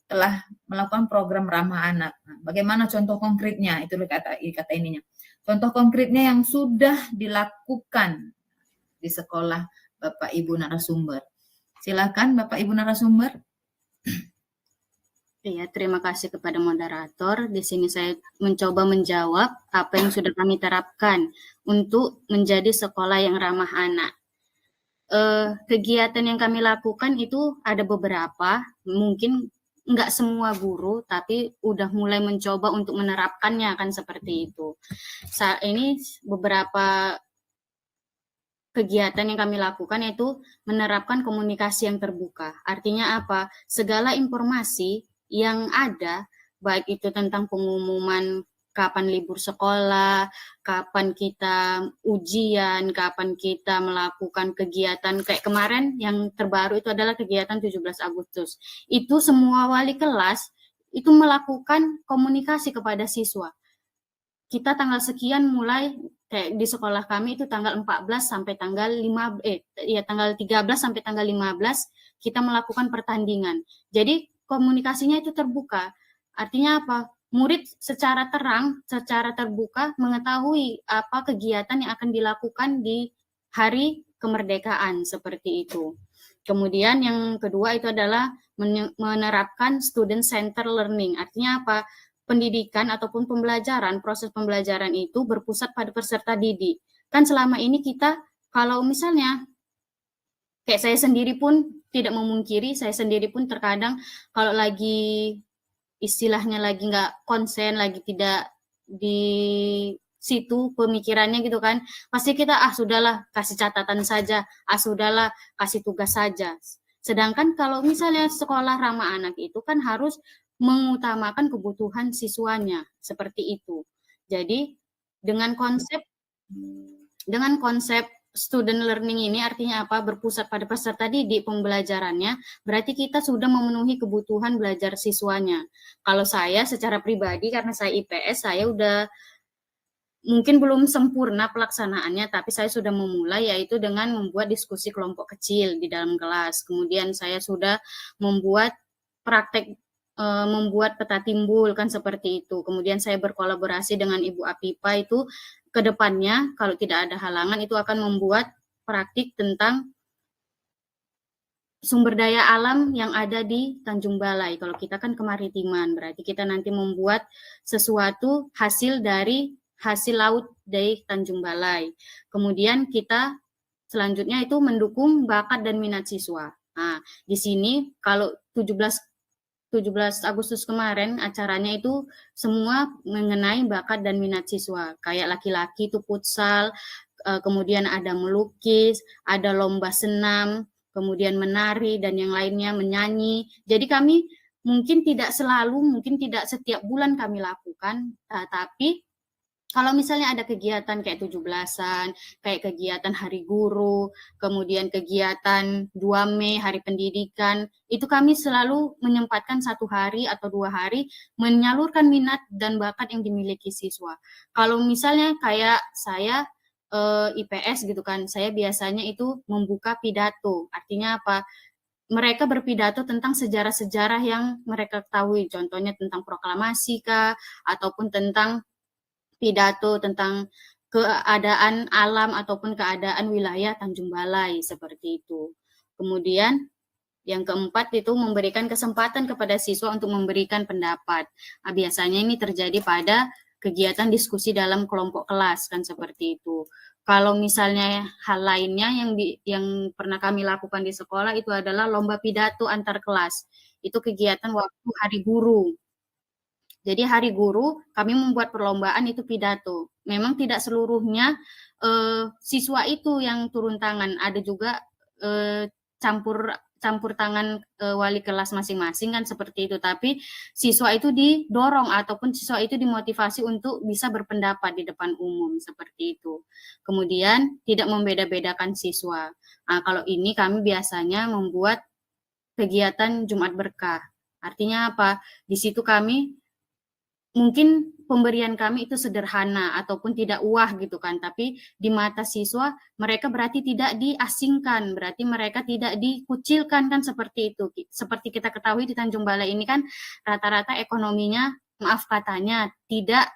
telah melakukan program ramah anak. Nah, bagaimana contoh konkretnya? Itu kata ininya. Contoh konkretnya yang sudah dilakukan di sekolah Bapak Ibu narasumber. Silakan Bapak Ibu narasumber. Iya, terima kasih kepada moderator. Di sini saya mencoba menjawab apa yang sudah kami terapkan untuk menjadi sekolah yang ramah anak. Kegiatan yang kami lakukan itu ada beberapa, mungkin nggak semua guru, tapi udah mulai mencoba untuk menerapkannya kan seperti itu. Saat ini beberapa kegiatan yang kami lakukan yaitu menerapkan komunikasi yang terbuka. Artinya apa? Segala informasi yang ada, baik itu tentang pengumuman kapan libur sekolah, kapan kita ujian, kapan kita melakukan kegiatan, kayak kemarin yang terbaru itu adalah kegiatan 17 Agustus. Itu semua wali kelas itu melakukan komunikasi kepada siswa. Kita tanggal sekian mulai, kayak di sekolah kami itu tanggal 14 sampai tanggal 13 sampai tanggal 15 kita melakukan pertandingan. Jadi komunikasinya itu terbuka. Artinya apa? Murid secara terang, secara terbuka mengetahui apa kegiatan yang akan dilakukan di hari kemerdekaan seperti itu. Kemudian yang kedua itu adalah menerapkan student center learning. Artinya apa? Pendidikan ataupun pembelajaran, proses pembelajaran itu berpusat pada peserta didik. Kan selama ini kita kalau misalnya kayak saya sendiri pun tidak memungkiri, saya sendiri pun terkadang kalau lagi istilahnya lagi nggak konsen, lagi tidak di situ pemikirannya gitu kan, pasti kita sudahlah kasih catatan saja, sudahlah kasih tugas saja. Sedangkan kalau misalnya sekolah ramah anak itu kan harus mengutamakan kebutuhan siswanya, seperti itu. Jadi dengan konsep student learning ini artinya apa? Berpusat pada peserta didik pembelajarannya, berarti kita sudah memenuhi kebutuhan belajar siswanya. Kalau saya secara pribadi, karena saya IPS, saya udah mungkin belum sempurna pelaksanaannya, tapi saya sudah memulai, yaitu dengan membuat diskusi kelompok kecil di dalam kelas. Kemudian saya sudah membuat praktek membuat peta timbul kan seperti itu. Kemudian saya berkolaborasi dengan Ibu Apipa itu ke depannya kalau tidak ada halangan itu akan membuat praktik tentang sumber daya alam yang ada di Tanjung Balai. Kalau kita kan kemaritiman, berarti kita nanti membuat sesuatu hasil dari hasil laut dari Tanjung Balai. Kemudian kita selanjutnya itu mendukung bakat dan minat siswa. Nah, di sini kalau 17 Agustus kemarin acaranya itu semua mengenai bakat dan minat siswa. Kayak laki-laki itu futsal, kemudian ada melukis, ada lomba senam, kemudian menari dan yang lainnya menyanyi. Jadi kami mungkin tidak setiap bulan kami lakukan, tapi kalau misalnya ada kegiatan kayak 17-an, kayak kegiatan Hari Guru, kemudian kegiatan 2 Mei, Hari Pendidikan, itu kami selalu menyempatkan 1 hari atau 2 hari menyalurkan minat dan bakat yang dimiliki siswa. Kalau misalnya kayak saya IPS gitu kan, saya biasanya itu membuka pidato. Artinya apa? Mereka berpidato tentang sejarah-sejarah yang mereka ketahui, contohnya tentang proklamasi kah, ataupun tentang pidato tentang keadaan alam ataupun keadaan wilayah Tanjung Balai, seperti itu. Kemudian yang keempat itu memberikan kesempatan kepada siswa untuk memberikan pendapat. Biasanya ini terjadi pada kegiatan diskusi dalam kelompok kelas kan seperti itu. Kalau misalnya hal lainnya yang pernah kami lakukan di sekolah itu adalah lomba pidato antar kelas. Itu kegiatan waktu Hari Guru. Jadi Hari Guru kami membuat perlombaan itu pidato. Memang tidak seluruhnya siswa itu yang turun tangan. Ada juga campur tangan wali kelas masing-masing kan seperti itu. Tapi siswa itu didorong ataupun siswa itu dimotivasi untuk bisa berpendapat di depan umum seperti itu. Kemudian tidak membeda-bedakan siswa. Nah, kalau ini kami biasanya membuat kegiatan Jumat Berkah. Artinya apa? Di situ kami mungkin pemberian kami itu sederhana ataupun tidak wah gitu kan, tapi di mata siswa mereka berarti tidak diasingkan, berarti mereka tidak dikucilkan kan seperti itu. Seperti kita ketahui di Tanjung Balai ini kan rata-rata ekonominya, maaf katanya, tidak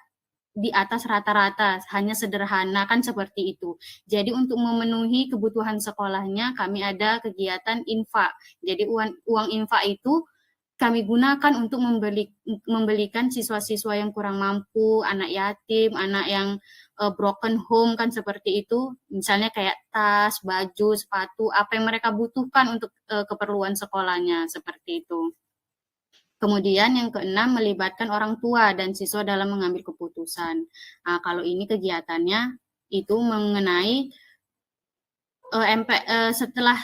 di atas rata-rata, hanya sederhana kan seperti itu. Jadi untuk memenuhi kebutuhan sekolahnya kami ada kegiatan infak. Jadi uang infak itu kami gunakan untuk membelikan siswa-siswa yang kurang mampu, anak yatim, anak yang broken home kan seperti itu. Misalnya kayak tas, baju, sepatu, apa yang mereka butuhkan untuk keperluan sekolahnya seperti itu. Kemudian yang keenam, melibatkan orang tua dan siswa dalam mengambil keputusan. Nah, kalau ini kegiatannya itu mengenai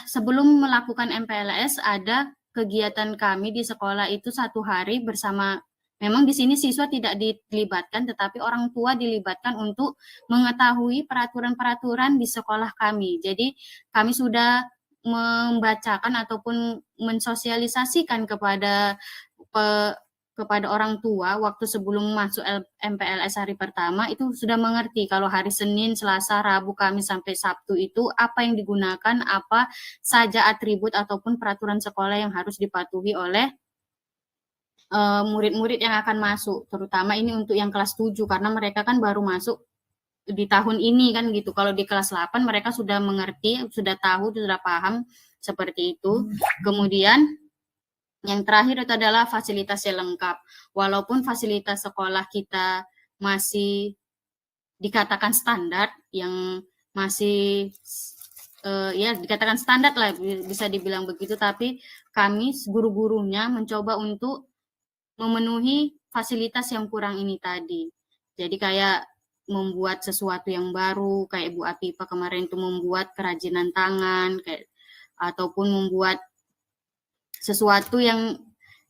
sebelum melakukan MPLS ada kegiatan kami di sekolah itu 1 hari bersama, memang di sini siswa tidak dilibatkan, tetapi orang tua dilibatkan untuk mengetahui peraturan-peraturan di sekolah kami. Jadi kami sudah membacakan ataupun mensosialisasikan kepada orang tua waktu sebelum masuk MPLS hari pertama itu sudah mengerti kalau hari Senin, Selasa, Rabu, Kamis sampai Sabtu itu apa yang digunakan, apa saja atribut ataupun peraturan sekolah yang harus dipatuhi oleh murid-murid yang akan masuk, terutama ini untuk yang kelas 7 karena mereka kan baru masuk di tahun ini kan gitu. Kalau di kelas 8 mereka sudah mengerti, sudah tahu, sudah paham seperti itu. Kemudian yang terakhir itu adalah fasilitas yang lengkap. Walaupun fasilitas sekolah kita masih dikatakan standar, yang masih dikatakan standar lah, bisa dibilang begitu, tapi kami guru-gurunya mencoba untuk memenuhi fasilitas yang kurang ini tadi. Jadi kayak membuat sesuatu yang baru, kayak Bu Apipa kemarin itu membuat kerajinan tangan, kayak ataupun membuat sesuatu yang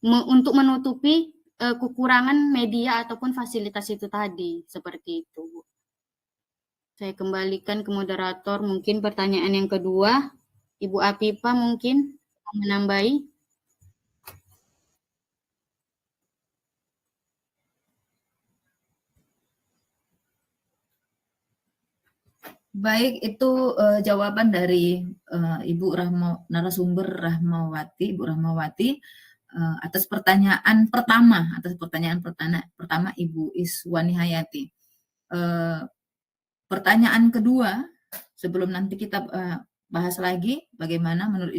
untuk menutupi kekurangan media ataupun fasilitas itu tadi, seperti itu, Bu. Saya kembalikan ke moderator, mungkin pertanyaan yang kedua, Ibu Apipa mungkin menambahi. Baik, itu jawaban dari Ibu narasumber Ibu Rahmawati atas pertanyaan pertama Ibu Iswani Hayati. Pertanyaan kedua, sebelum nanti kita bahas lagi bagaimana menurut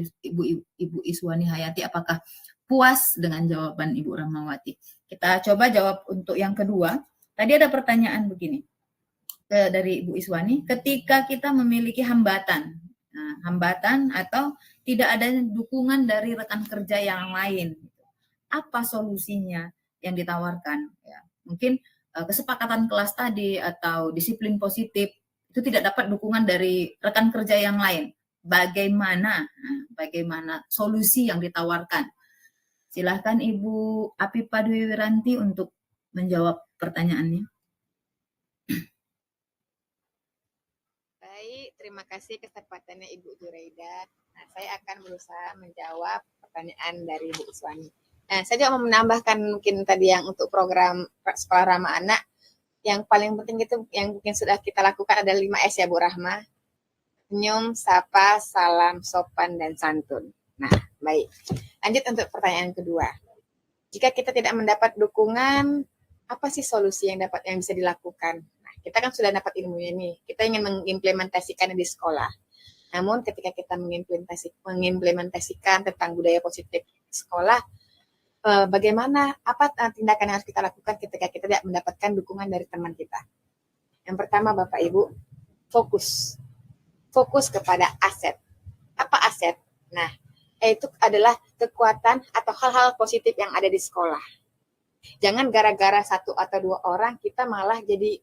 Ibu Iswani Hayati, apakah puas dengan jawaban Ibu Rahmawati. Kita coba jawab untuk yang kedua. Tadi ada pertanyaan begini dari Ibu Iswani, ketika kita memiliki hambatan atau tidak ada dukungan dari rekan kerja yang lain, apa solusinya yang ditawarkan? Ya, mungkin kesepakatan kelas tadi atau disiplin positif itu tidak dapat dukungan dari rekan kerja yang lain. Bagaimana solusi yang ditawarkan? Silahkan Ibu Apipa Dwi Wiranti untuk menjawab pertanyaannya. Terima kasih kesempatannya Ibu Zuraida. Nah, saya akan berusaha menjawab pertanyaan dari Ibu Iswani. Nah, saya juga mau menambahkan mungkin tadi yang untuk program Sekolah Ramah Anak, yang paling penting itu yang mungkin sudah kita lakukan ada 5S ya Bu Rahma. Senyum, sapa, salam, sopan, dan santun. Nah, baik. Lanjut untuk pertanyaan kedua. Jika kita tidak mendapat dukungan, apa sih solusi yang bisa dilakukan? Kita kan sudah dapat ilmunya nih, kita ingin mengimplementasikannya di sekolah. Namun ketika kita mengimplementasikan tentang budaya positif di sekolah, bagaimana, apa tindakan yang harus kita lakukan ketika kita tidak mendapatkan dukungan dari teman kita? Yang pertama Bapak Ibu, fokus kepada aset. Apa aset? Nah, itu adalah kekuatan atau hal-hal positif yang ada di sekolah. Jangan gara-gara 1 atau 2 orang kita malah jadi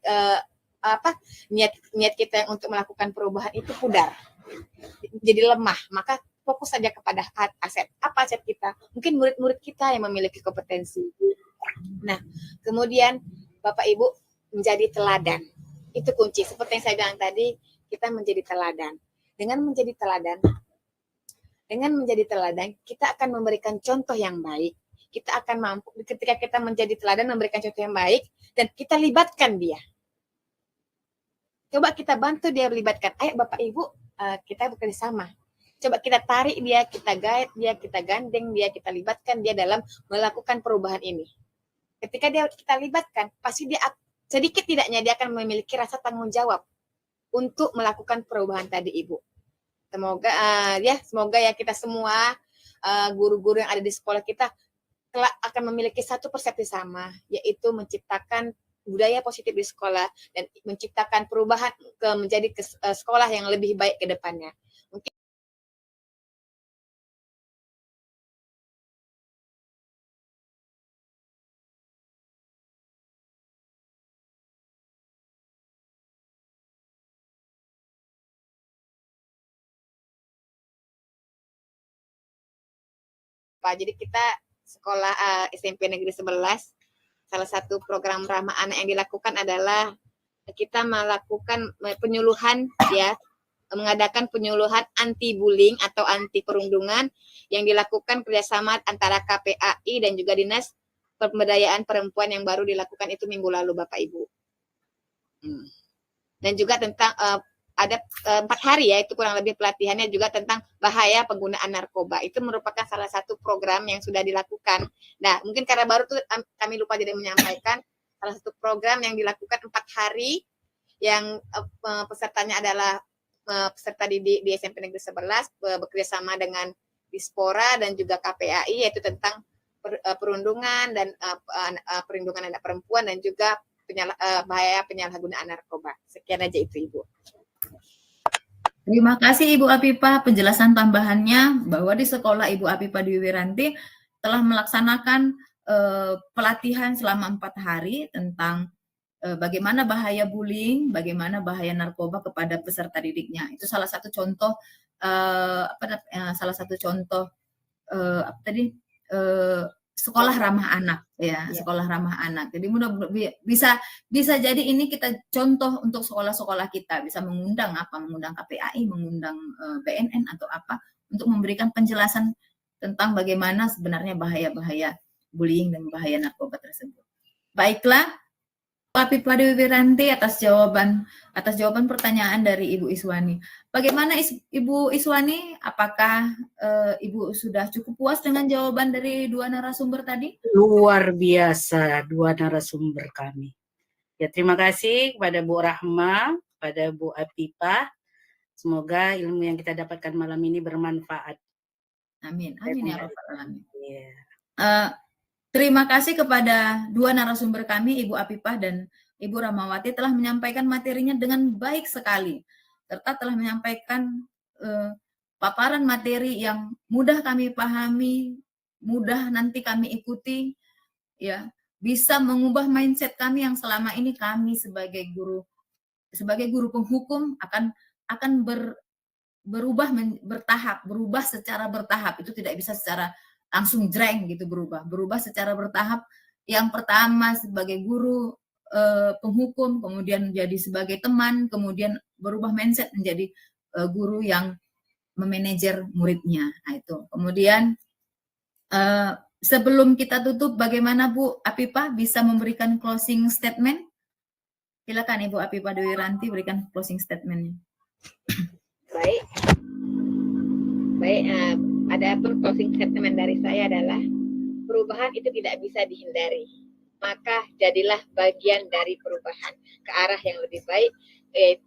niat kita yang untuk melakukan perubahan itu pudar, jadi lemah. Maka fokus saja kepada aset. Apa aset kita? Mungkin murid-murid kita yang memiliki kompetensi. Nah, kemudian Bapak Ibu menjadi teladan. Itu kunci. Seperti yang saya bilang tadi, kita menjadi teladan. Dengan menjadi teladan, kita akan memberikan contoh yang baik. Kita akan mampu ketika kita menjadi teladan memberikan contoh yang baik dan kita libatkan dia. Coba kita bantu dia melibatkan. Ayo Bapak Ibu, kita bekerja sama. Coba kita tarik dia, kita guide dia, kita gandeng dia, kita libatkan dia dalam melakukan perubahan ini. Ketika kita libatkan, pasti dia sedikit tidaknya dia akan memiliki rasa tanggung jawab untuk melakukan perubahan tadi Ibu. Semoga ya kita semua guru-guru yang ada di sekolah kita akan memiliki satu persepsi sama, yaitu menciptakan budaya positif di sekolah dan menciptakan perubahan menjadi sekolah yang lebih baik ke depannya. Mungkin jadi kita sekolah SMP Negeri 11, salah satu program ramah anak yang dilakukan adalah kita melakukan penyuluhan ya, mengadakan penyuluhan anti bullying atau anti perundungan yang dilakukan kerjasama antara KPAI dan juga Dinas Pemberdayaan Perempuan yang baru dilakukan itu minggu lalu Bapak Ibu. Dan juga tentang ada 4 hari ya, itu kurang lebih pelatihannya juga tentang bahaya penggunaan narkoba. Itu merupakan salah satu program yang sudah dilakukan. Nah, mungkin karena baru tuh kami lupa jadi menyampaikan salah satu program yang dilakukan 4 hari yang pesertanya adalah peserta di SMP Negeri 11 bekerja sama dengan Dispora dan juga KPAI, yaitu tentang perundungan dan perlindungan anak perempuan dan juga bahaya penyalahgunaan narkoba. Sekian aja itu Ibu. Terima kasih Ibu Apipa penjelasan tambahannya bahwa di sekolah Ibu Apipa Dwi Wiranti telah melaksanakan pelatihan selama 4 hari tentang bagaimana bahaya bullying, bagaimana bahaya narkoba kepada peserta didiknya. Itu salah satu contoh sekolah ramah anak ya, sekolah ramah anak. Jadi bisa jadi ini kita contoh untuk sekolah-sekolah kita, bisa mengundang KPAI, mengundang BNN atau apa untuk memberikan penjelasan tentang bagaimana sebenarnya bahaya-bahaya bullying dan bahaya narkoba tersebut. Baiklah, Pak Apipah Dewi Wiranti atas jawaban pertanyaan dari Ibu Iswani. Bagaimana Ibu Iswani? Apakah Ibu sudah cukup puas dengan jawaban dari dua narasumber tadi? Luar biasa dua narasumber kami. Ya, terima kasih kepada Bu Rahma, kepada Bu Apipah. Semoga ilmu yang kita dapatkan malam ini bermanfaat. Amin. Amin ya Rabbal Alamin. Yeah. Terima kasih kepada dua narasumber kami, Ibu Apipah dan Ibu Rahmawati, telah menyampaikan materinya dengan baik sekali, serta telah menyampaikan paparan materi yang mudah kami pahami, mudah nanti kami ikuti, ya, bisa mengubah mindset kami yang selama ini kami sebagai guru penghukum akan berubah secara bertahap. Itu tidak bisa secara langsung jreng gitu berubah secara bertahap. Yang pertama sebagai guru penghukum, kemudian jadi sebagai teman, kemudian berubah mindset menjadi guru yang memanajer muridnya. Nah, itu. Kemudian sebelum kita tutup, bagaimana Bu Apipah bisa memberikan closing statement? Silakan Ibu Apipah Dewi Wiranti berikan closing statement-nya. Baik. Adapun closing statement dari saya adalah perubahan itu tidak bisa dihindari. Maka jadilah bagian dari perubahan ke arah yang lebih baik,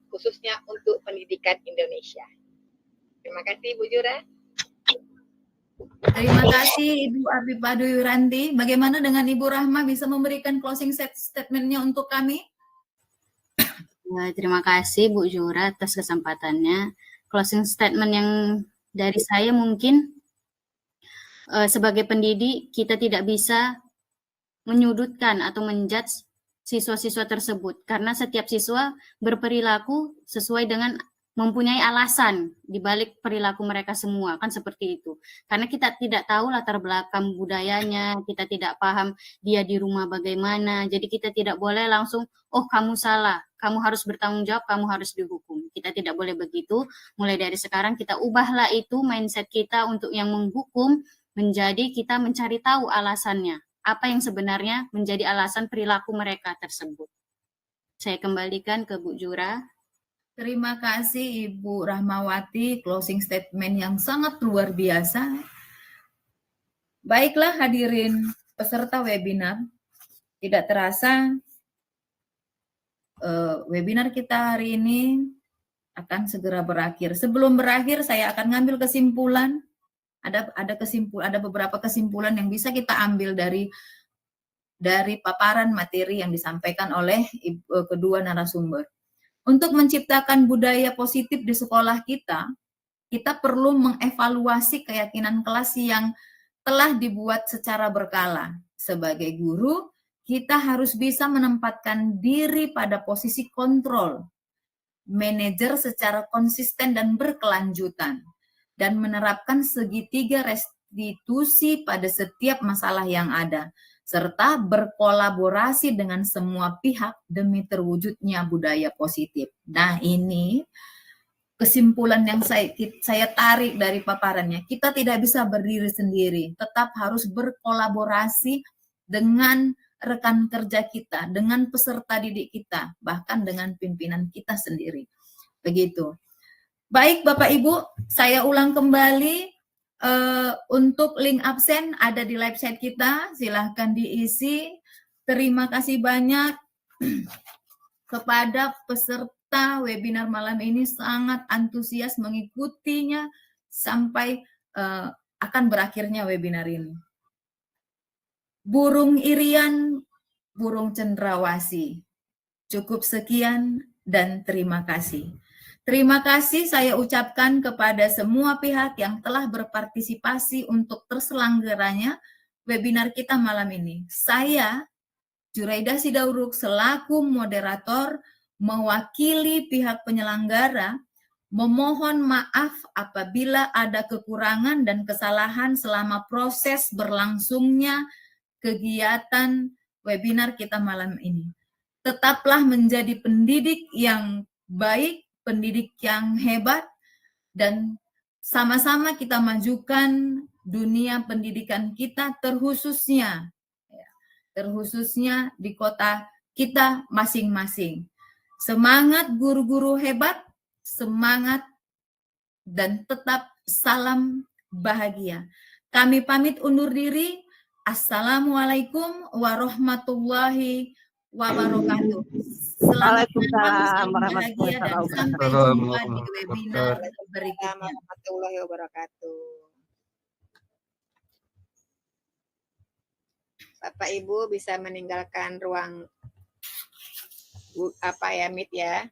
khususnya untuk pendidikan Indonesia. Terima kasih Bu Jura. Terima kasih Ibu Apipah Dewi Wiranti. Bagaimana dengan Ibu Rahma, bisa memberikan closing statement-nya untuk kami? Terima kasih Bu Jura atas kesempatannya. Closing statement yang dari saya mungkin sebagai pendidik kita tidak bisa menyudutkan atau menjudge siswa-siswa tersebut karena setiap siswa berperilaku sesuai dengan mempunyai alasan di balik perilaku mereka semua, kan seperti itu. Karena kita tidak tahu latar belakang budayanya, kita tidak paham dia di rumah bagaimana, jadi kita tidak boleh langsung, oh kamu salah, kamu harus bertanggung jawab, kamu harus dihukum. Kita tidak boleh begitu. Mulai dari sekarang kita ubahlah itu mindset kita untuk yang menghukum menjadi kita mencari tahu alasannya. Apa yang sebenarnya menjadi alasan perilaku mereka tersebut. Saya kembalikan ke Bu Jura. Terima kasih Ibu Rahmawati, closing statement yang sangat luar biasa. Baiklah hadirin peserta webinar, tidak terasa webinar kita hari ini akan segera berakhir. Sebelum berakhir, saya akan ngambil kesimpulan. Ada beberapa kesimpulan yang bisa kita ambil dari paparan materi yang disampaikan oleh kedua narasumber. Untuk menciptakan budaya positif di sekolah kita perlu mengevaluasi keyakinan kelas yang telah dibuat secara berkala. Sebagai guru, kita harus bisa menempatkan diri pada posisi kontrol, manajer secara konsisten dan berkelanjutan, dan menerapkan segitiga restitusi pada setiap masalah yang ada, serta berkolaborasi dengan semua pihak demi terwujudnya budaya positif. Nah, ini kesimpulan yang saya tarik dari paparannya. Kita tidak bisa berdiri sendiri, tetap harus berkolaborasi dengan rekan kerja kita, dengan peserta didik kita, bahkan dengan pimpinan kita sendiri. Begitu. Baik Bapak Ibu, saya ulang kembali. Untuk link absen ada di live chat kita, silahkan diisi. Terima kasih banyak kepada peserta webinar malam ini, sangat antusias mengikutinya sampai akan berakhirnya webinar ini. Burung irian, burung cendrawasih. Cukup sekian dan terima kasih. Terima kasih saya ucapkan kepada semua pihak yang telah berpartisipasi untuk terselenggaranya webinar kita malam ini. Saya Juraidah Sidauruk selaku moderator mewakili pihak penyelenggara memohon maaf apabila ada kekurangan dan kesalahan selama proses berlangsungnya kegiatan webinar kita malam ini. Tetaplah menjadi pendidik yang baik, pendidik yang hebat, dan sama-sama kita majukan dunia pendidikan kita terkhususnya di kota kita masing-masing. Semangat guru-guru hebat, semangat dan tetap salam bahagia. Kami pamit undur diri. Assalamualaikum warahmatullahi wabarakatuh. Selamat malam, salam bahagia, dan sampai jumpa di webinar berikutnya. Warahmatullahi wabarakatuh. Bapak Ibu bisa meninggalkan ruang Meet ya.